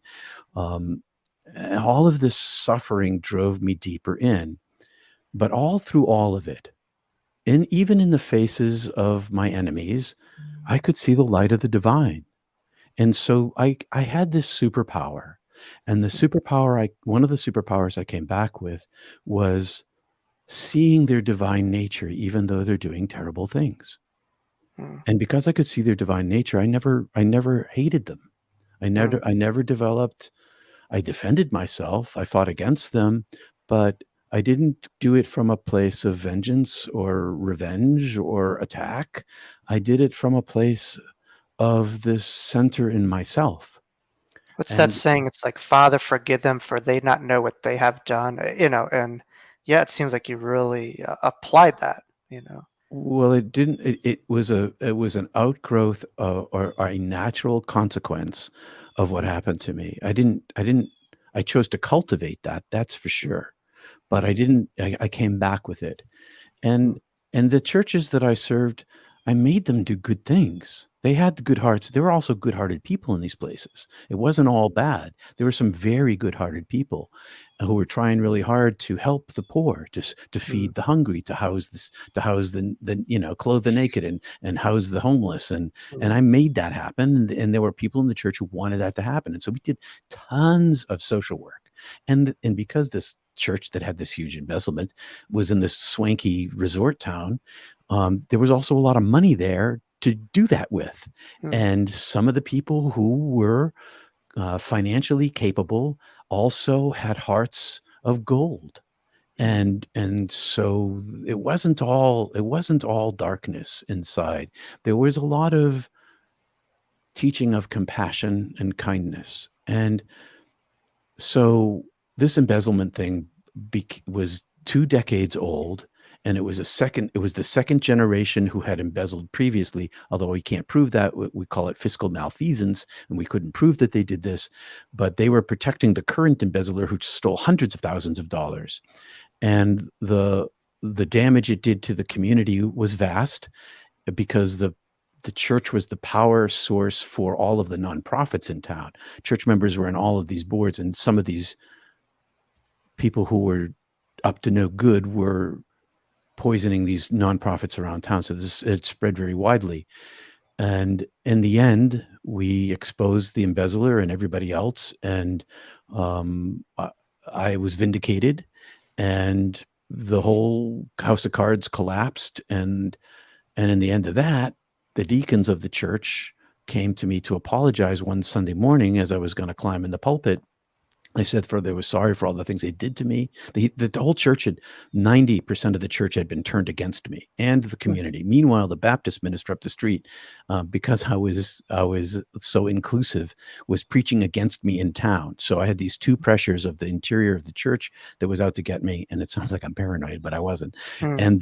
um, and all of this suffering drove me deeper in. But all through all of it, and even in the faces of my enemies, I could see the light of the divine. And so I had this superpower, and one of the superpowers I came back with was seeing their divine nature, even though they're doing terrible things. mm, And because I could see their divine nature, I never hated them. mm. I never developed I defended myself, I fought against them, but I didn't do it from a place of vengeance or revenge or attack. I did it from a place of this center in myself. What's that And saying? It's like, Father, forgive them, for they not know what they have done. And yeah, it seems like you really applied that. Well, it didn't. It was an outgrowth or a natural consequence of what Mm, happened to me. I didn't. I chose to cultivate that. That's for mm, sure. But I didn't. I came back with it. mm, and and the churches that I served, I made them do good things. They had the good hearts. There were also good-hearted people in these places. It wasn't all bad. There were some very good-hearted people who were trying really hard to help the poor, to mm, feed the hungry, to house the clothe the naked, and house the homeless, and mm, I made that happen. And there were people in the church who wanted that to happen, and so we did tons of social work. And because this church that had this huge embezzlement was in this swanky resort town, there was also a lot of money there to do that with. mm, And some of the people who were financially capable also had hearts of gold. mm, And so it wasn't all darkness inside. There was a lot of teaching of compassion and kindness. And so this embezzlement thing was 2 decades old, and it was the second generation who had embezzled previously, although we can't prove that. We call it fiscal malfeasance, and we couldn't prove that they did this, but they were protecting the current embezzler who stole hundreds of thousands of dollars. And the damage it did to the community was vast, because the church was the power source for all of the nonprofits in town. Church members were in all of these boards, and some of these people who were up to no good were poisoning these nonprofits around town. So it spread very widely. And in the end, we exposed the embezzler and everybody else, and I was vindicated, and the whole house of cards collapsed. And in the end of that, the deacons of the church came to me to apologize one Sunday morning as I was going to climb in the pulpit. They said they were sorry for all the things they did to me. The whole church 90% of the church had been turned against me and the mm, community. Meanwhile, the Baptist minister up the street, because I was so inclusive, was preaching against me in town. So I had these two pressures of the interior of the church that was out to get me. And it sounds like I'm paranoid, but I wasn't. mm, And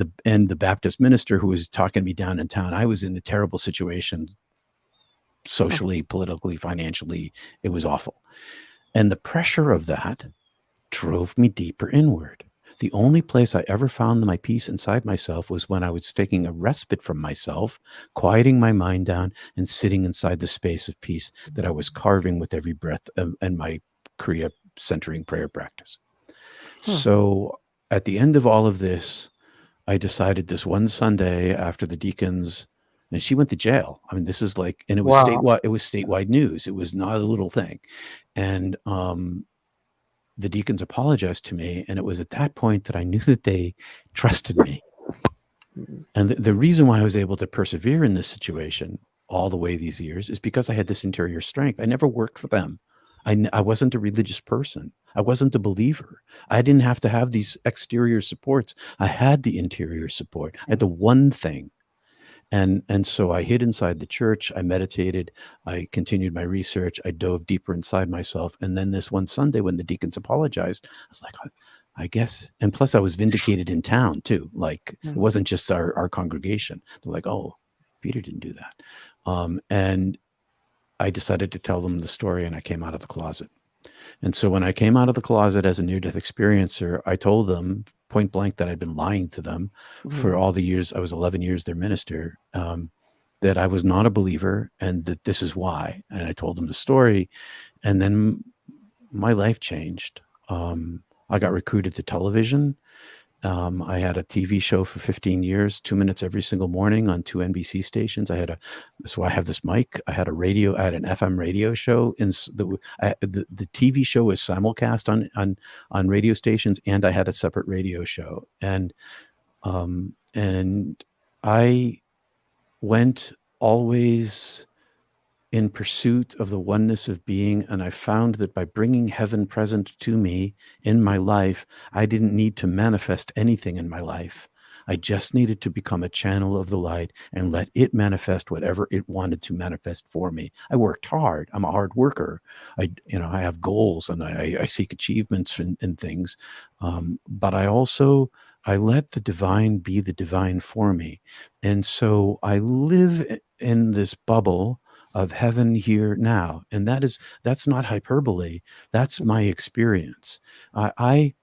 the Baptist minister who was talking me down in town. I was in a terrible situation, mm, socially, politically, financially. It was awful. And the pressure of that drove me deeper inward. The only place I ever found my peace inside myself was when I was taking a respite from myself, quieting my mind down, and sitting inside the space of peace that I was carving with every breath and my Kriya centering prayer practice. mm. So at the end of all of this, I decided this one Sunday after the deacons, and she went to jail. I mean, this is like, and it was Wow. statewide. It was statewide news. It was not a little thing. And the deacons apologized to me, and it was at that point that I knew that they trusted me. Mm, And the reason why I was able to persevere in this situation all the way these years is because I had this interior strength. I never worked for them. I wasn't a religious person. I wasn't a believer. I didn't have to have these exterior supports. I had the interior support. I had mm, the one thing. And so I hid inside the church. I meditated. I continued my research. I dove deeper inside myself. And then this one Sunday, when the deacons apologized, I was like, I guess. And plus, I was vindicated in town too. Like, it mm, wasn't just our congregation. They're like, oh, Peter didn't do that. And I decided to tell them the story, and I came out of the closet. And so when I came out of the closet as a near-death experiencer, I told them point blank that I'd been lying to them for mm, all the years. I was 11 years their minister, that I was not a believer, and that this is why. And I told them the story, and then my life changed. I got recruited to television. I had a TV show for 15 years, 2 minutes every single morning on two NBC stations. That's why I have this mic. I had an FM radio show. The TV show was simulcast on radio stations, and I had a separate radio show. And I went always in pursuit of the oneness of being. And I found that by bringing heaven present to me in my life, I didn't need to manifest anything in my life. I just needed to become a channel of the light and let it manifest whatever it wanted to manifest for me. I worked hard. I'm a hard worker. I have goals, and I seek achievements in things. But I also I let the divine be the divine for me. And so I live in this bubble of heaven here now. And that's not hyperbole. That's my experience. I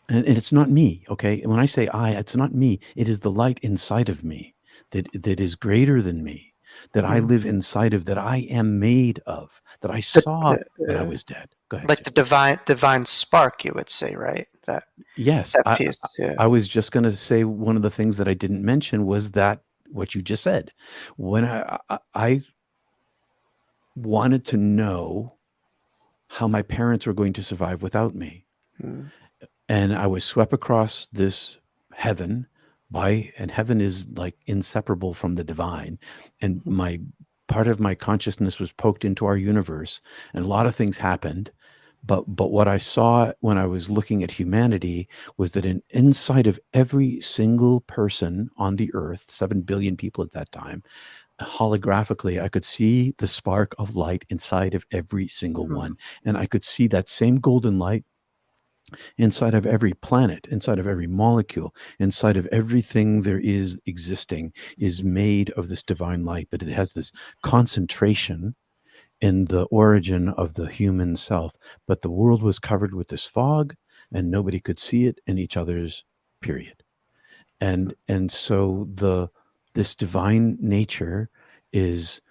and it's not me, okay? And when I say I, it's not me. It is the light inside of me that is greater than me, that I Mm. live inside of, that I am made of, that I The, saw when I was dead. Go ahead, like Jim. the divine spark, you would say, right? Yes, That I, piece. Yeah. I was just going to say one of the things that I didn't mention was that what you just said. When I wanted to know how my parents were going to survive without me, Mm. and I was swept across this heaven and heaven is like inseparable from the divine, and Mhm. my part of my consciousness was poked into our universe, and a lot of things happened. But what I saw when I was looking at humanity was that inside of every single person on the earth, 7 billion people at that time, holographically, I could see the spark of light inside of every single Mhm. one. And I could see that same golden light inside of every planet, inside of every molecule, inside of everything there is existing is made of this divine light, but it has this concentration in the origin of the human self. But the world was covered with this fog and nobody could see it in each other's period. And so this divine nature is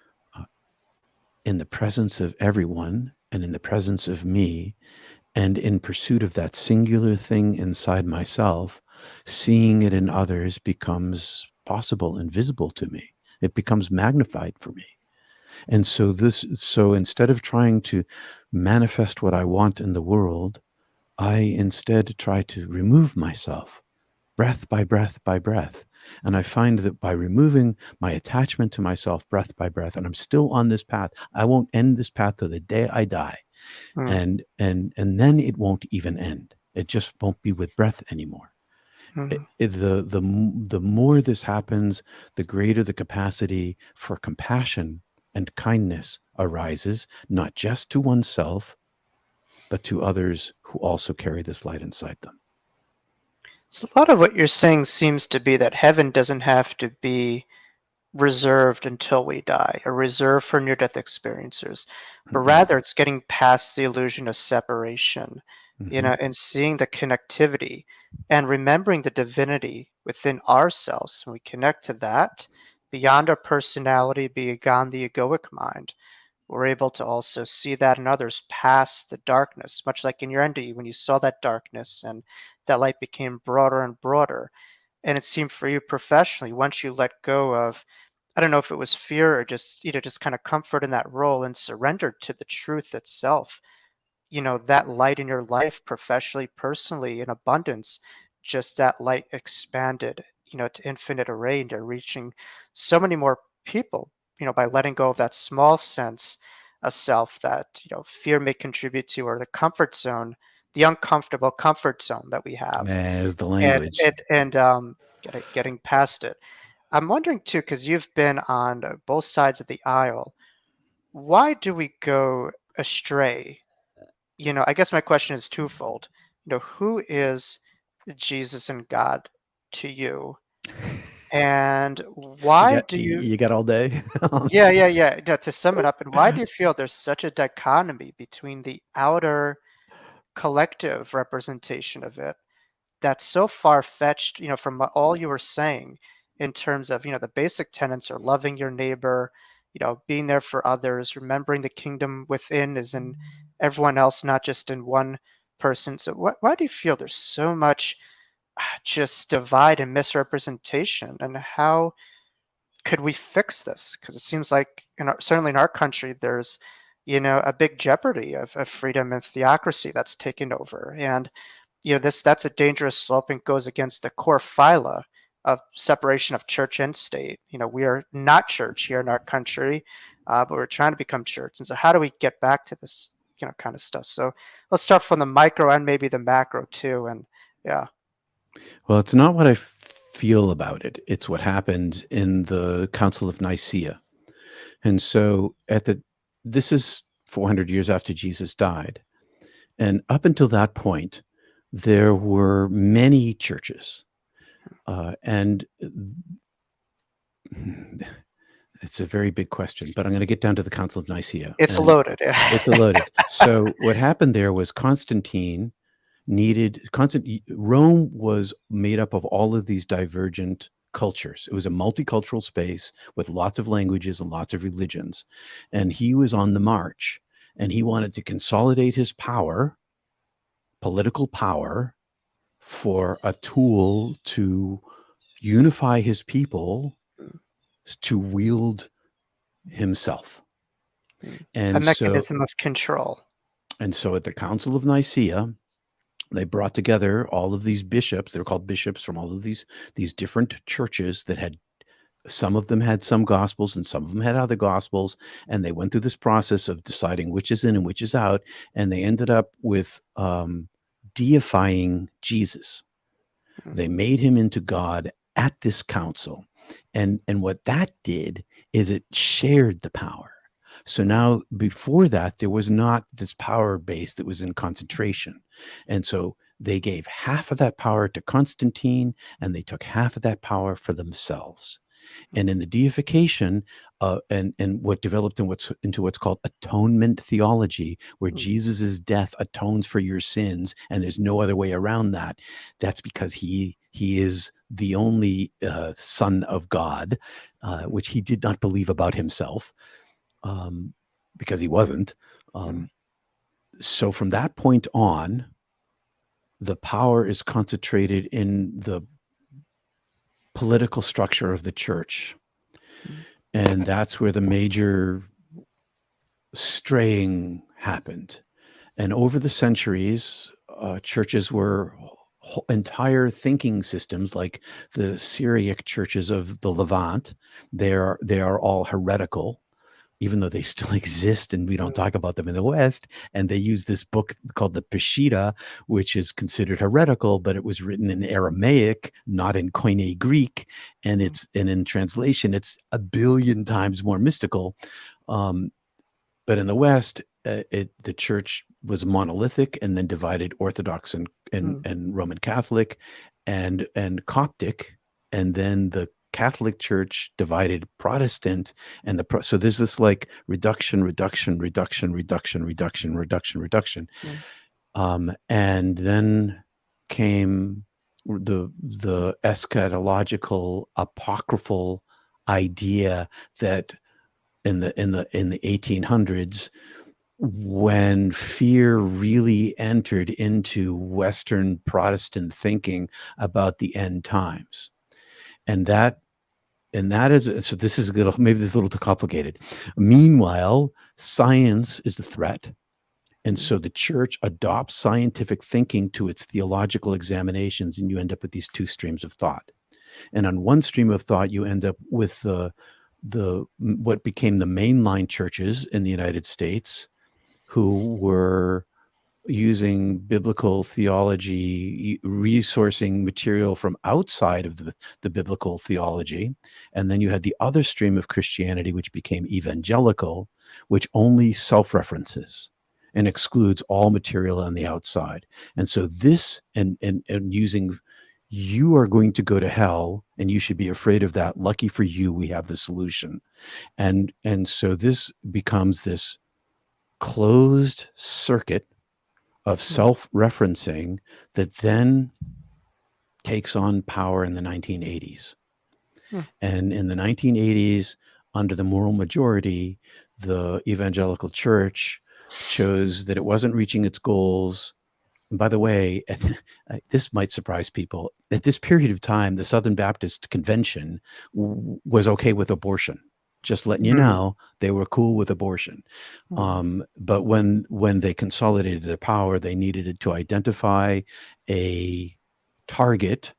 in the presence of everyone and in the presence of me, and in pursuit of that singular thing inside myself, seeing it in others becomes possible and visible to me. It becomes magnified for me. And so instead of trying to manifest what I want in the world, I instead try to remove myself breath by breath by breath. And I find that by removing my attachment to myself breath by breath, and I'm still on this path, I won't end this path till the day I die. Mm. And then it won't even end. It just won't be with breath anymore. Mm. The more this happens, the greater the capacity for compassion and kindness arises, not just to oneself, but to others who also carry this light inside them. So a lot of what you're saying seems to be that heaven doesn't have to be reserved until we die, or reserved for near-death experiencers, but Mm-mm. rather it's getting past the illusion of separation, Mm-hmm. and seeing the connectivity and remembering the divinity within ourselves. When we connect to that, beyond our personality, beyond the egoic mind, we're able to also see that in others past the darkness, much like in your entity, when you saw that darkness and that light became broader and broader. And it seemed for you professionally, once you let go of, I don't know if it was fear or just, just kind of comfort in that role and surrendered to the truth itself, that light in your life, professionally, personally, in abundance, just that light expanded, to infinite array and to reaching so many more people, by letting go of that small sense of self that, fear may contribute to, or the comfort zone, the uncomfortable comfort zone that we have. As the And language. getting past it. I'm wondering too, because you've been on both sides of the aisle, why do we go astray? I guess my question is twofold. Who is Jesus and God to you? And You why got do you, you got all day. yeah, yeah, yeah. To sum it up, and why do you feel there's such a dichotomy between the outer collective representation of it that's so far-fetched, from all you were saying in terms of, the basic tenets are loving your neighbor, being there for others, remembering the kingdom within is in everyone else, not just in one person. So why do you feel there's so much just divide and misrepresentation? And how could we fix this? Because it seems like, certainly in our country, there's, a big jeopardy of freedom and theocracy that's taken over. And that's a dangerous slope and goes against the core phyla of separation of church and state. We are not church here in our country, but we're trying to become church. And so, how do we get back to this, kind of stuff? So, let's start from the micro and maybe the macro too. And yeah. Well, it's not what I feel about it. It's what happened in the Council of Nicaea. And so this is 400 years after Jesus died. And up until that point, there were many churches, and it's a very big question, but I'm going to get down to the Council of Nicaea. It's And loaded. it's a loaded. So what happened there was Rome was made up of all of these divergent cultures. It was a multicultural space with lots of languages and lots of religions. And he was on the march, and he wanted to consolidate his power, political power, for a tool to unify his people to wield himself. A And mechanism of control. so at the Council of Nicaea, they brought together all of these bishops. They were called bishops from all of these different churches that had, some of them had some gospels and some of them had other gospels. And they went through this process of deciding which is in and which is out. And they ended up with deifying Jesus. They made him into God at this council. And what that did is it shared the power. So now, before that, there was not this power base that was in concentration. And so they gave half of that power to Constantine, and they took half of that power for themselves. And in the deification, and what developed into what's called atonement theology, where Jesus's death atones for your sins, and there's no other way around that. That's because he is the only Son of God, which he did not believe about himself, because he wasn't. So from that point on, the power is concentrated in the political structure of the church. And that's where the major straying happened. And over the centuries, churches were entire thinking systems, like the Syriac churches of the Levant. They are all heretical, even though they still exist and we don't talk about them in the West. And they use this book called the Peshitta, which is considered heretical, but it was written in Aramaic, not in Koine Greek. And in translation, it's a billion times more mystical. But in the West, the church was monolithic and then divided Orthodox and Roman Catholic and Coptic. And then the Catholic Church divided Protestant, and so there's this like reduction, and then came the eschatological apocryphal idea that in the 1800s, when fear really entered into Western Protestant thinking about the end times. And that is, so this is maybe this is a little too complicated. Meanwhile, science is the threat. And so the church adopts scientific thinking to its theological examinations, and you end up with these two streams of thought. And on one stream of thought, you end up with what became the mainline churches in the United States, who were using biblical theology, resourcing material from outside of the biblical theology. And then you had the other stream of Christianity, which became evangelical, which only self-references and excludes all material on the outside. And so this, and using, you are going to go to hell and you should be afraid of that. Lucky for you, we have the solution. And so this becomes this closed circuit of self-referencing that then takes on power in the 1980s. And in the 1980s, under the moral majority, the evangelical church chose that it wasn't reaching its goals. And by the way, this might surprise people. At this period of time, the Southern Baptist Convention was okay with abortion. Just letting you know, they were cool with abortion. But when they consolidated their power, they needed to identify a target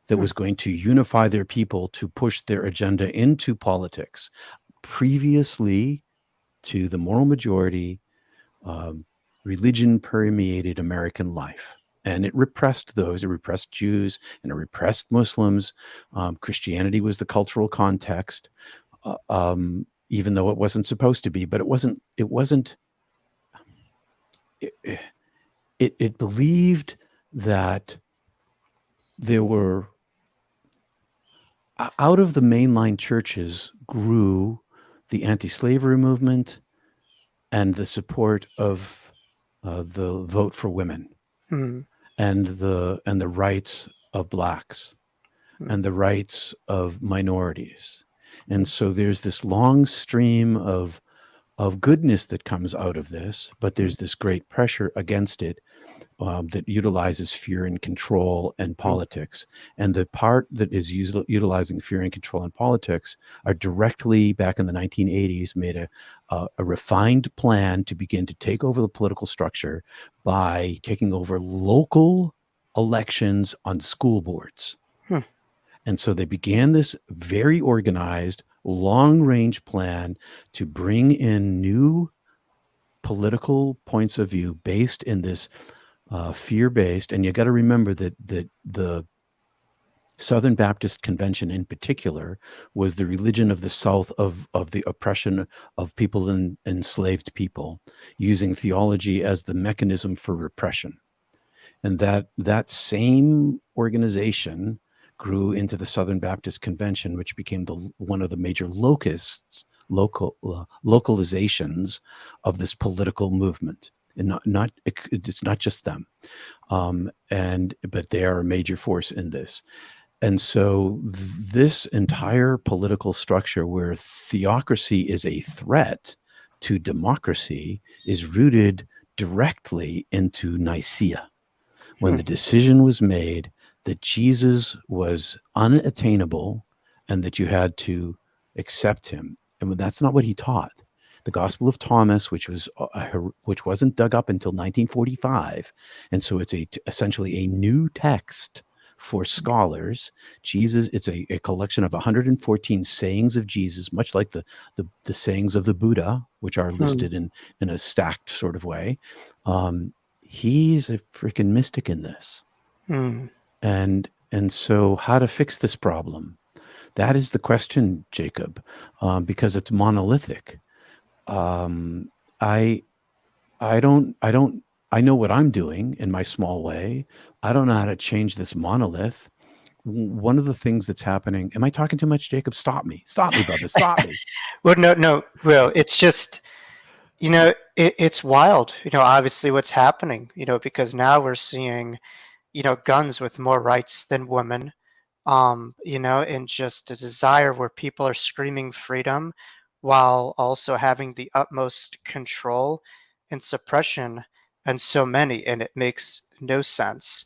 that was going to unify their people to push their agenda into politics. Previously to the moral majority, religion permeated American life. And it repressed those. It repressed Jews and it repressed Muslims. Christianity was the cultural context. Even though it wasn't supposed to be, but it believed that there were, out of the mainline churches grew the anti-slavery movement and the support of the vote for women mm, and the rights of blacks mm, and the rights of minorities. And mm, so there's this long stream of goodness that comes out of this, but mm, there's this great pressure against it, that utilizes fear and control and mm, politics. And the part that is utilizing fear and control and politics are directly back in the 1980s made a refined plan to begin to take over the political structure by taking over local elections on school boards. mm, And so they began this very organized, long range plan to bring in new political points of view based in this fear based. And you got to remember that the Southern Baptist Convention in particular was the religion of the South of the oppression of people and enslaved people, using theology as the mechanism for repression. And that same organization grew into the Southern Baptist Convention, which became one of the major localizations of this political movement. And it's not just them, but they are a major force in this. And so this entire political structure, where theocracy is a threat to democracy, is rooted directly into Nicaea, when mm, the decision was made that Jesus was unattainable and that you had to accept him. And that's not what he taught. The Gospel of Thomas, which wasn't dug up until 1945, and so it's essentially a new text for scholars. Jesus, it's a collection of 114 sayings of Jesus, much like the sayings of the Buddha, which are mm, listed in a stacked sort of way. He's a freaking mystic in this. mm. And so how to fix this problem? That is the question, Jacob, because it's monolithic. Um, I I know what I'm doing in my small way. I don't know how to change this monolith. One of the things that's happening. Am I talking too much, Jacob? Stop me, brother. Stop me. Well, no, no, Will. It's just, it's wild. Obviously what's happening. Because now we're seeing, guns with more rights than women. And just a desire where people are screaming freedom while also having the utmost control and suppression and so many, and it makes no sense.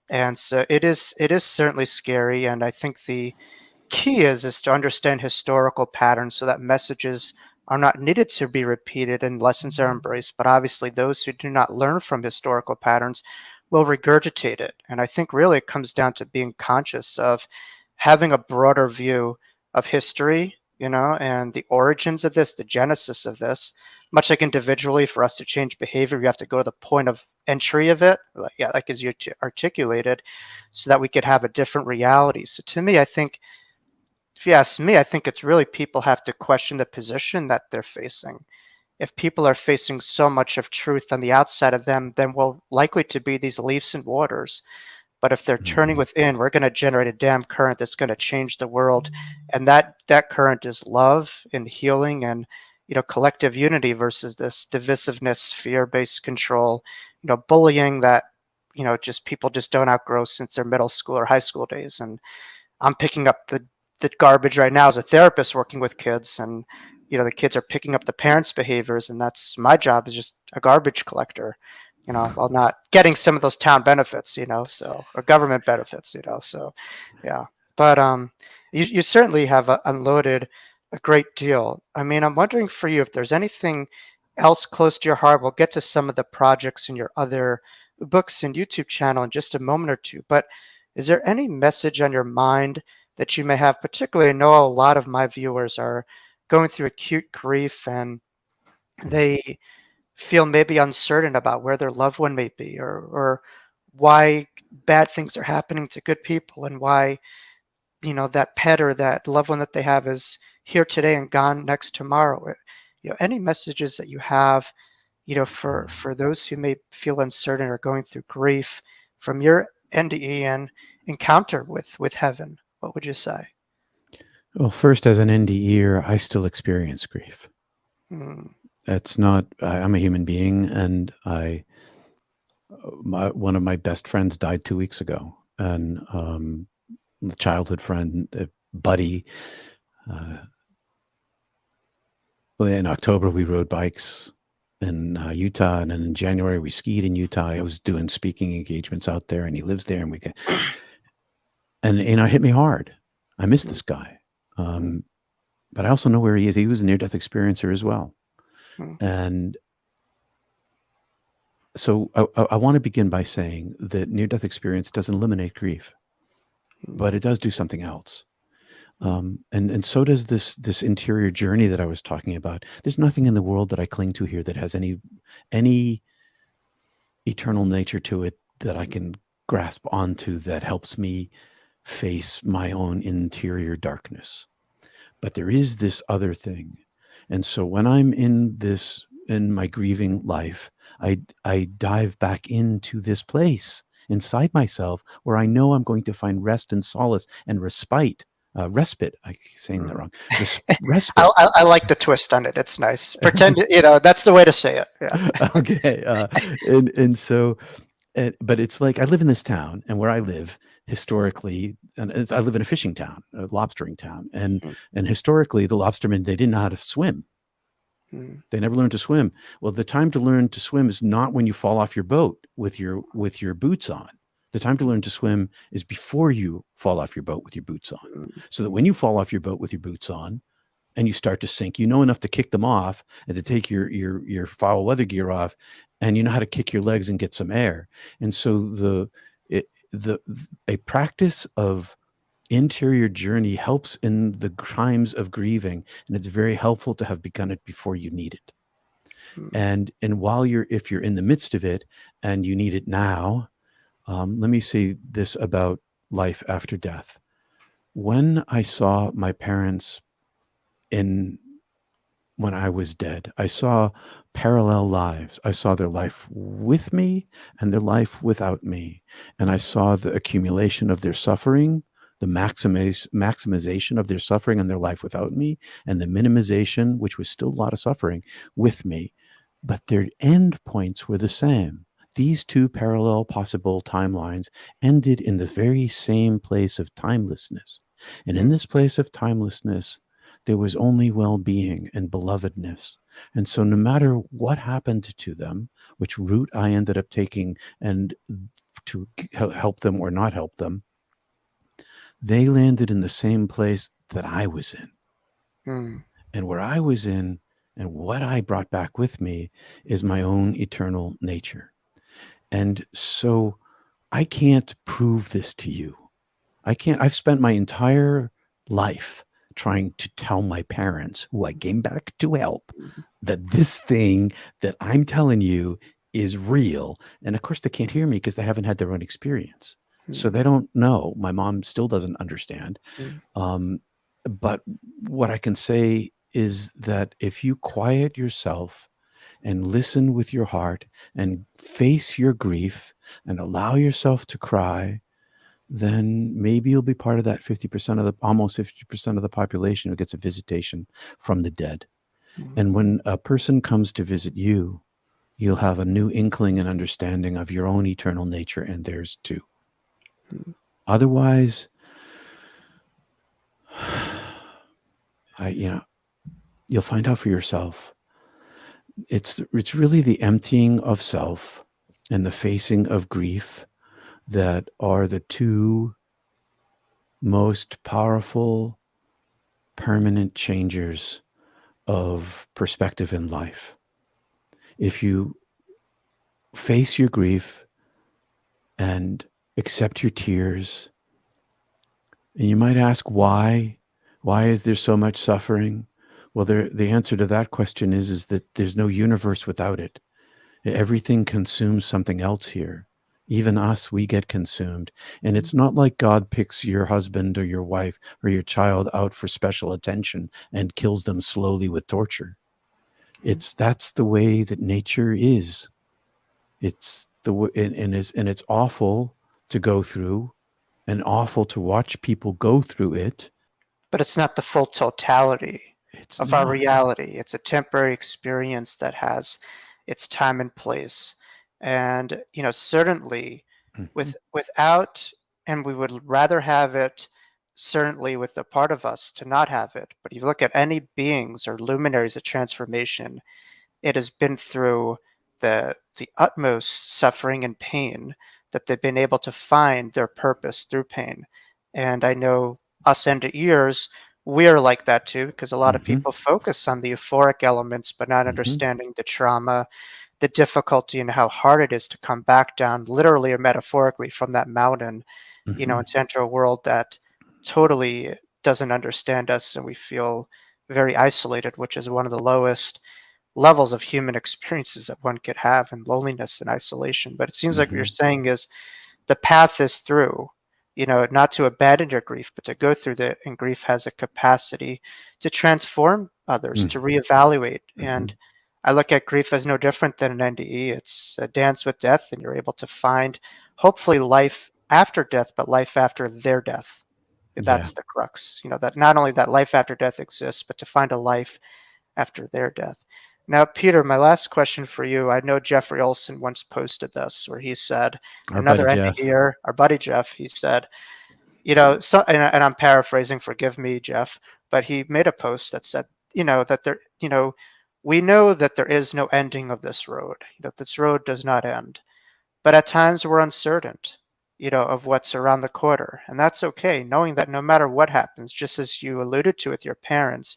And so it is certainly scary, and I think the key is to understand historical patterns so that messages are not needed to be repeated and lessons are embraced. But obviously, those who do not learn from historical patterns will regurgitate it. And I think really it comes down to being conscious of having a broader view of history, and the origins of this, the genesis of this. Much like individually, for us to change behavior, we have to go to the point of entry of it, like as you articulated, so that we could have a different reality. So to me, I think if you ask me, I think it's really people have to question the position that they're facing. If people are facing so much of truth on the outside of them, then we're likely to be these leaves and waters. But if they're turning Mhm. within, we're going to generate a damn current that's going to change the world. And that current is love and healing and collective unity versus this divisiveness, fear-based control, bullying that just people just don't outgrow since their middle school or high school days. And I'm picking up the garbage right now as a therapist working with kids, and the kids are picking up the parents' behaviors, and that's my job is just a garbage collector, while not getting some of those town benefits, so or government benefits, so yeah. But you certainly have unloaded a great deal. I mean, I'm wondering for you if there's anything else close to your heart. We'll get to some of the projects in your other books and YouTube channel in just a moment or two, but is there any message on your mind that you may have? Particularly, I know a lot of my viewers are going through acute grief and they feel maybe uncertain about where their loved one may be, or why bad things are happening to good people, and why that pet or that loved one that they have is here today and gone next tomorrow. Any messages that you have, for those who may feel uncertain or going through grief, from your NDEN encounter with heaven, what would you say? Well, first, as an NDEer, I still experience grief. Mm, It's not. I'm a human being, and one of my best friends died 2 weeks ago, and the childhood friend, buddy. In October, we rode bikes in Utah, and then in January we skied in Utah. I was doing speaking engagements out there, and he lives there, and and it hit me hard. I miss this guy, but I also know where he is. He was a near-death experiencer as well, and so I want to begin by saying that near-death experience doesn't eliminate grief, but it does do something else. And so does this interior journey that I was talking about. There's nothing in the world that I cling to here that has any eternal nature to it that I can grasp onto that helps me face my own interior darkness. But there is this other thing. And so when I'm in my grieving life, I dive back into this place inside myself where I know I'm going to find rest and solace and respite. Respite. I'm saying that wrong. Respite. I like the twist on it. It's nice. Pretend, that's the way to say it. Yeah. Okay. And so, but it's like I live in this town, and where I live historically, and I live in a fishing town, a lobstering town, and historically the lobstermen, they didn't know how to swim. They never learned to swim. Well, the time to learn to swim is not when you fall off your boat with your boots on. The time to learn to swim is before you fall off your boat with your boots on. So that when you fall off your boat with your boots on and you start to sink, you know enough to kick them off and to take your foul weather gear off, and you know how to kick your legs and get some air. And so a practice of interior journey helps in the times of grieving, and it's very helpful to have begun it before you need it. And while if you're in the midst of it and you need it now, let me say this about life after death. When I saw my parents when I was dead, I saw parallel lives. I saw their life with me and their life without me. And I saw the accumulation of their suffering, the maximization of their suffering and their life without me, and the minimization, which was still a lot of suffering, with me. But their end points were the same. These two parallel possible timelines ended in the very same place of timelessness. And in this place of timelessness, there was only well-being and belovedness. And so no matter what happened to them, which route I ended up taking and to help them or not help them, they landed in the same place that I was in. And where I was in and what I brought back with me is my own eternal nature. And so I can't prove this to you. I've spent my entire life trying to tell my parents, who I came back to help, that this thing that I'm telling you is real. And of course they can't hear me because they haven't had their own experience. So they don't know. My mom still doesn't understand. But what I can say is that if you quiet yourself and listen with your heart and face your grief and allow yourself to cry, then maybe you'll be part of that almost 50% of the population who gets a visitation from the dead. And when a person comes to visit you, you'll have a new inkling and understanding of your own eternal nature and theirs too. Otherwise, you'll find out for yourself. It's really the emptying of self and the facing of grief that are the two most powerful, permanent changers of perspective in life. If you face your grief and accept your tears, and you might ask why is there so much suffering? Well, the answer to that question is that there's no universe without it. Everything consumes something else here. Even us, we get consumed. And it's not like God picks your husband or your wife or your child out for special attention and kills them slowly with torture. That's the way that nature is. It's and it's awful to go through, and awful to watch people go through it. But it's not the full totality It's of our not. reality. It's a temporary experience that has its time and place. And, certainly Mhm, without, and we would rather have it certainly with a part of us to not have it. But you look at any beings or luminaries of transformation, it has been through the utmost suffering and pain that they've been able to find their purpose through pain. And I know us end of years, we're like that too, because a lot of mhm, people focus on the euphoric elements, but not mhm, understanding the trauma, the difficulty, and how hard it is to come back down, literally or metaphorically, from that mountain, mhm. and to enter a world that totally doesn't understand us, and we feel very isolated, which is one of the lowest levels of human experiences that one could have in loneliness and isolation. But it seems like what you're Mhm. saying is the path is through, not to abandon your grief, but to go through it. And grief has a capacity to transform others, Mm. to reevaluate. And Mhm. I look at grief as no different than an NDE. It's a dance with death, and you're able to find hopefully life after death, but life after their death. Yeah. That's the crux, that not only that life after death exists, but to find a life after their death. Now, Peter, my last question for you. I know Jeffrey Olson once posted this where he said, Our buddy another end of Jeff. year, our buddy Jeff, he said, and I'm paraphrasing, forgive me, Jeff, but he made a post that said, that we know that there is no ending of this road, this road does not end. But at times we're uncertain, of what's around the corner. And that's okay, knowing that no matter what happens, just as you alluded to with your parents,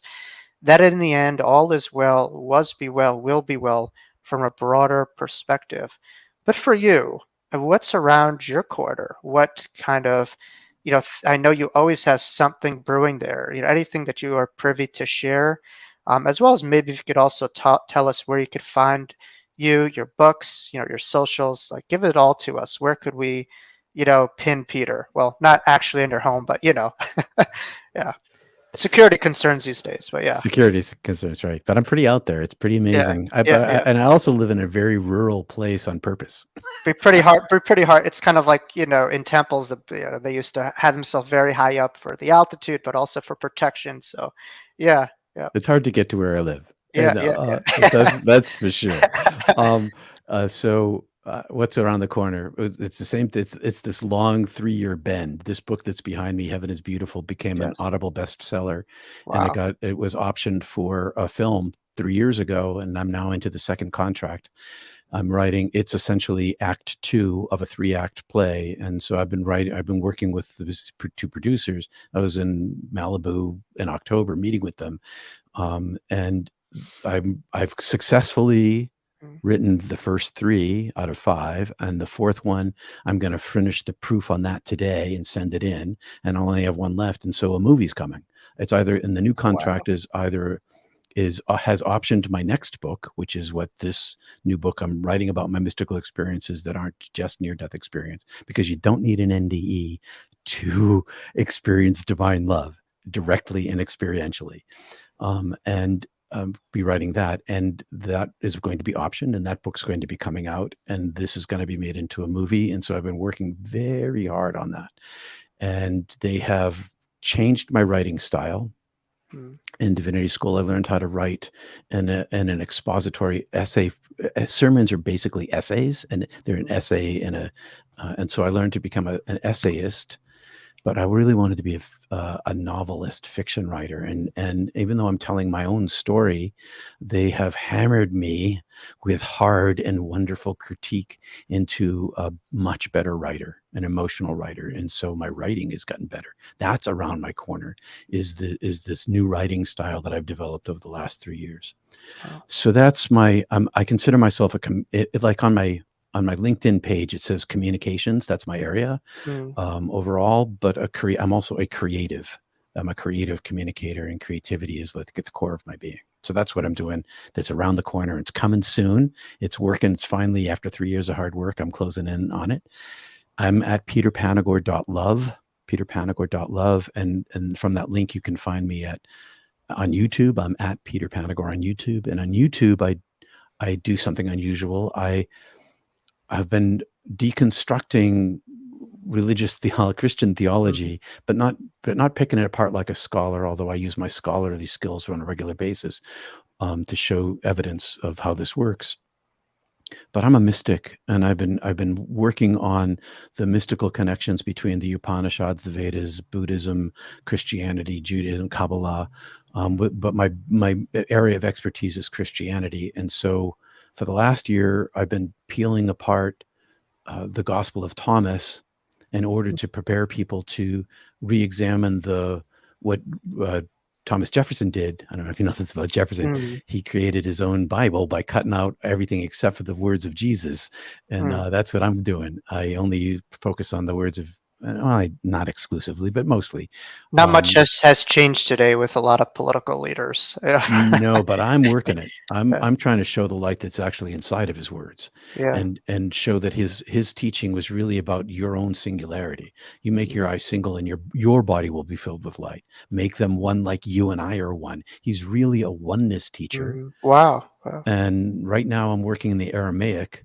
that in the end all is well, was be well, will be well from a broader perspective. But for you, what's around your corner? What kind of, I know you always have something brewing there, anything that you are privy to share, as well as maybe if you could also tell us where you could find you, your books, your socials, like give it all to us. Where could we, pin Peter? Well, not actually in your home, but yeah. Security concerns these days, but yeah. Security concerns, right? But I'm pretty out there. It's pretty Yeah, amazing. yeah, yeah. And I also live in a very rural place on purpose. Be pretty hard. Be pretty hard. It's kind of like in temples that they used to have themselves very high up for the altitude, but also for protection. So, yeah, yeah, It's hard to get to where I live, yeah, and yeah, yeah. that's for sure. Um, what's around the corner? It's the same. It's this long 3-year bend. This book that's behind me, "Heaven Is Beautiful," became an Yes. Audible bestseller, and Wow. it was optioned for a film 3 years ago, and I'm now into the second contract. I'm writing. It's essentially act two of a 3-act play, and so I've been working with the two producers. I was in Malibu in October, meeting with them, and I've successfully Mm. written the first 3 out of 5, and the fourth one, I'm gonna finish the proof on that today and send it in, and I only have one left, and so a movie's coming. It's either and the new Wow. contract is either has optioned my next book, which is what this new book I'm writing about my mystical experiences that aren't just near-death experience, because you don't need an NDE to experience divine love directly and experientially. And be writing that, and that is going to be optioned, and that book's going to be coming out, and this is going to be made into a movie. And so I've been working very hard on that, and they have changed my writing style. Mm. In divinity school, I learned how to write in an expository essay. Sermons are basically essays, and they're an Mm. essay and so I learned to become an essayist, but I really wanted to be a novelist, fiction writer, and even though I'm telling my own story, they have hammered me with hard and wonderful critique into a much better writer, an emotional writer, and so my writing has gotten better. That's around my corner, is this new writing style that I've developed over the last 3 years. Wow. So that's I consider myself like on my LinkedIn page, it says communications. That's my area Mm. overall, but I'm also a creative. I'm a creative communicator, and creativity is like at the core of my being. So that's what I'm doing. That's around the corner. It's coming soon. It's working. It's finally, after 3 years of hard work, I'm closing in on it. I'm at peterpanagore.love, peterpanagore.love. And from that link, you can find me on YouTube. I'm at Peter Panagore on YouTube. And on YouTube, I do something unusual. I've been deconstructing Christian theology, but not picking it apart like a scholar, although I use my scholarly skills on a regular basis to show evidence of how this works. But I'm a mystic, and I've been working on the mystical connections between the Upanishads, the Vedas, Buddhism, Christianity, Judaism, Kabbalah. But my area of expertise is Christianity, and so for the last year, I've been peeling apart the Gospel of Thomas in order to prepare people to re-examine what Thomas Jefferson did. I don't know if you know this about Jefferson. Mm. He created his own Bible by cutting out everything except for the words of Jesus, and that's what I'm doing. I only focus on the words of, well, not exclusively, but mostly. Not much has changed today with a lot of political leaders. No, but I'm working it. Yeah. I'm trying to show the light that's actually inside of his words, Yeah. and show that his teaching was really about your own singularity. You make your eyes single, and your body will be filled with light. Make them one, like you and I are one. He's really a oneness teacher. Wow. Wow. And right now, I'm working in the Aramaic.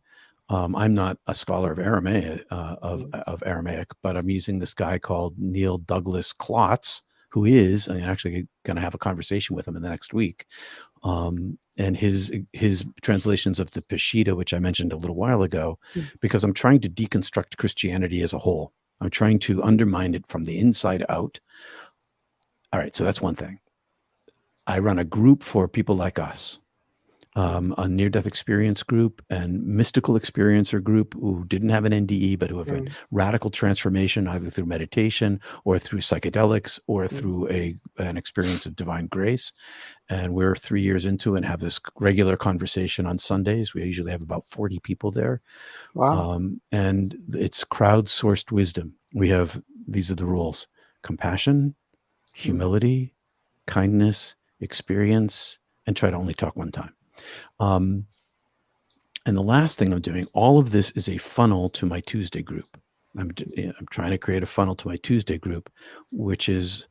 I'm not a scholar of Aramaic, Aramaic, but I'm using this guy called Neil Douglas Klotz, who is, I'm actually going to have a conversation with him in the next week. And his translations of the Peshitta, which I mentioned a little while ago, because I'm trying to deconstruct Christianity as a whole. I'm trying to undermine it from the inside out. All right, so that's one thing. I run a group for people like us. A near-death experience group and mystical experiencer group who didn't have an NDE, but who have a radical transformation either through meditation or through psychedelics or through an experience of divine grace. And we're 3 years into and have this regular conversation on Sundays. We usually have about 40 people there. Wow. And it's crowdsourced wisdom. These are the rules: compassion, humility, kindness, experience, and try to only talk one time. And the last thing I'm doing, all of this is a funnel to my Tuesday group. I'm trying to create a funnel to my Tuesday group, which is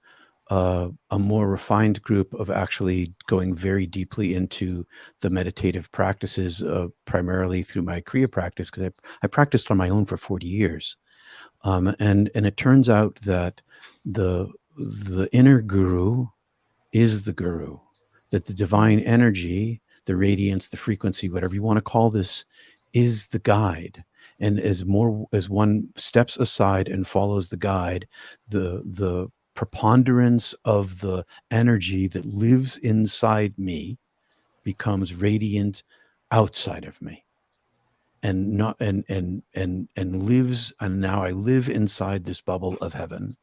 a more refined group of actually going very deeply into the meditative practices, primarily through my Kriya practice, because I practiced on my own for 40 years. And it turns out that the inner guru is the guru, that the divine energy, the radiance, the frequency, whatever you want to call this, is the guide. And as one steps aside and follows the guide, the preponderance of the energy that lives inside me becomes radiant outside of me. And not and lives, and now I live inside this bubble of heaven.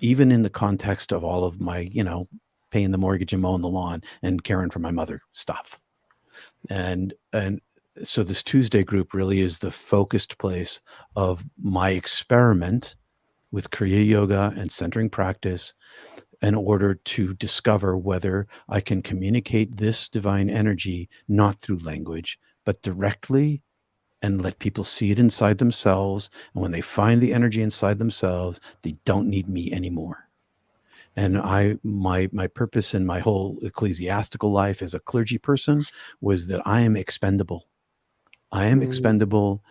Even in the context of all of my, paying the mortgage and mowing the lawn and caring for my mother stuff. And so this Tuesday group really is the focused place of my experiment with Kriya Yoga and centering practice in order to discover whether I can communicate this divine energy not through language, but directly, and let people see it inside themselves. And when they find the energy inside themselves, they don't need me anymore. And my purpose in my whole ecclesiastical life as a clergy person was that I am expendable. I am expendable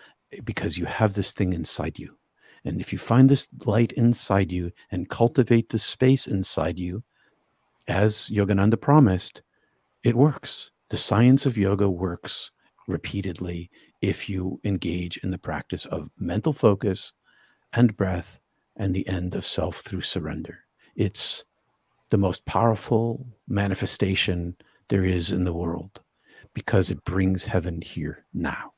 because you have this thing inside you. And if you find this light inside you and cultivate the space inside you, as Yogananda promised, it works. The science of yoga works repeatedly if you engage in the practice of mental focus and breath and the end of self through surrender. It's the most powerful manifestation there is in the world because it brings heaven here now.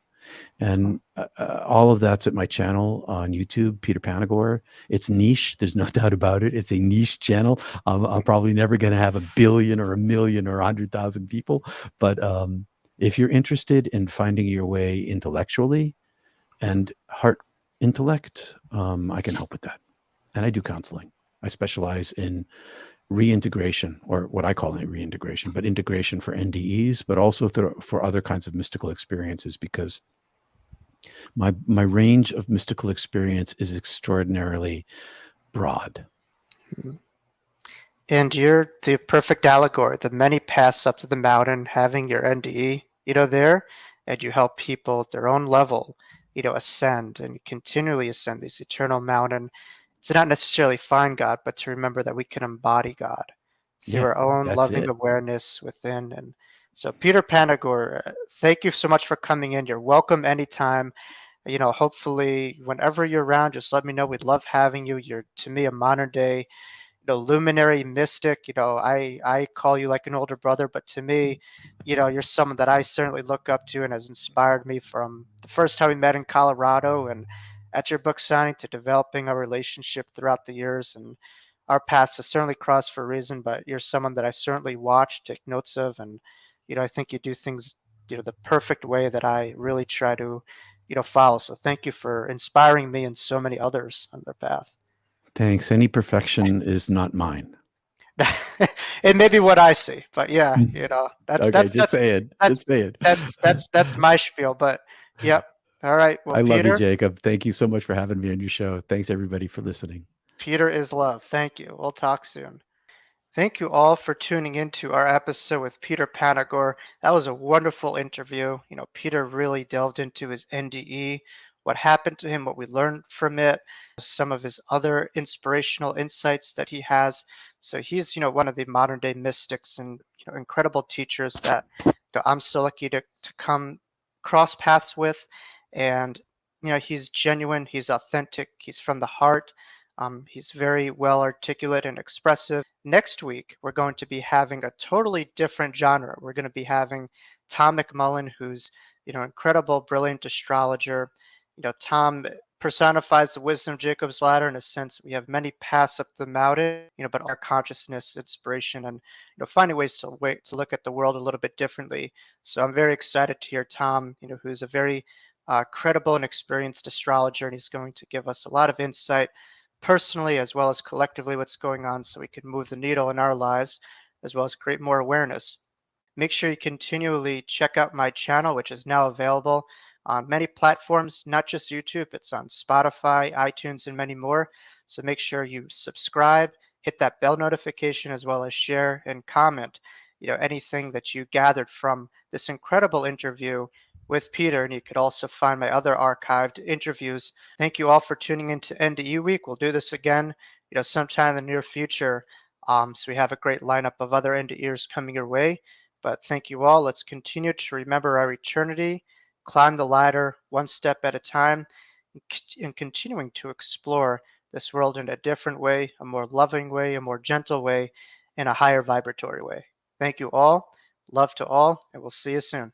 And all of that's at my channel on YouTube, Peter Panagore. It's niche. There's no doubt about it. It's a niche channel. I'm probably never going to have 1 billion or 1 million or 100,000 people. But if you're interested in finding your way intellectually and heart intellect, I can help with that. And I do counseling. I specialize in reintegration, or what I call reintegration, but integration for NDEs, but also for other kinds of mystical experiences, because my range of mystical experience is extraordinarily broad. And you're the perfect allegory. The many paths up to the mountain, having your NDE, there, and you help people at their own level ascend and continually ascend this eternal mountain. It's not necessarily find God, but to remember that we can embody God through Yeah, our own that's loving it. awareness within. And so, Peter Panagore, thank you so much for coming in. You're welcome anytime. Hopefully, whenever you're around, just let me know. We'd love having you. You're, to me, a modern day luminary mystic. I call you like an older brother, but to me, you're someone that I certainly look up to and has inspired me from the first time we met in Colorado and at your book signing to developing a relationship throughout the years. And our paths have certainly crossed for a reason, but you're someone that I certainly watch, take notes of, and I think you do things the perfect way that I really try to follow. So thank you for inspiring me and so many others on their path. Thanks. Any perfection is not mine. It may be what I see, but yeah, that's Okay, that's just that's say it. that's Just say it. that's my spiel. But yep. All right. Well, I love you, Peter, Jacob. Thank you so much for having me on your show. Thanks everybody for listening. Peter is love. Thank you. We'll talk soon. Thank you all for tuning into our episode with Peter Panagore. That was a wonderful interview. Peter really delved into his NDE, what happened to him, what we learned from it, some of his other inspirational insights that he has. So he's, one of the modern day mystics and incredible teachers that I'm so lucky to come cross paths with. And he's genuine, he's authentic, he's from the heart. He's very well articulate and expressive. Next week, we're going to be having a totally different genre. We're going to be having Tom McMullen, who's incredible, brilliant astrologer. Tom personifies the wisdom of Jacob's ladder in a sense. We have many paths up the mountain, but our consciousness, inspiration, and finding ways to look at the world a little bit differently. So I'm very excited to hear Tom, who's a very credible and experienced astrologer, and he's going to give us a lot of insight personally as well as collectively what's going on so we can move the needle in our lives as well as create more awareness. Make sure you continually check out my channel, which is now available on many platforms, not just YouTube. It's on Spotify, iTunes, and many more. So make sure you subscribe, hit that bell notification, as well as share and comment, anything that you gathered from this incredible interview with Peter. And you could also find my other archived interviews. Thank you all for tuning into NDE Week. We'll do this again, sometime in the near future. So we have a great lineup of other NDEers coming your way. But thank you all. Let's continue to remember our eternity, climb the ladder one step at a time, and continuing to explore this world in a different way, a more loving way, a more gentle way, and a higher vibratory way. Thank you all. Love to all, and we'll see you soon.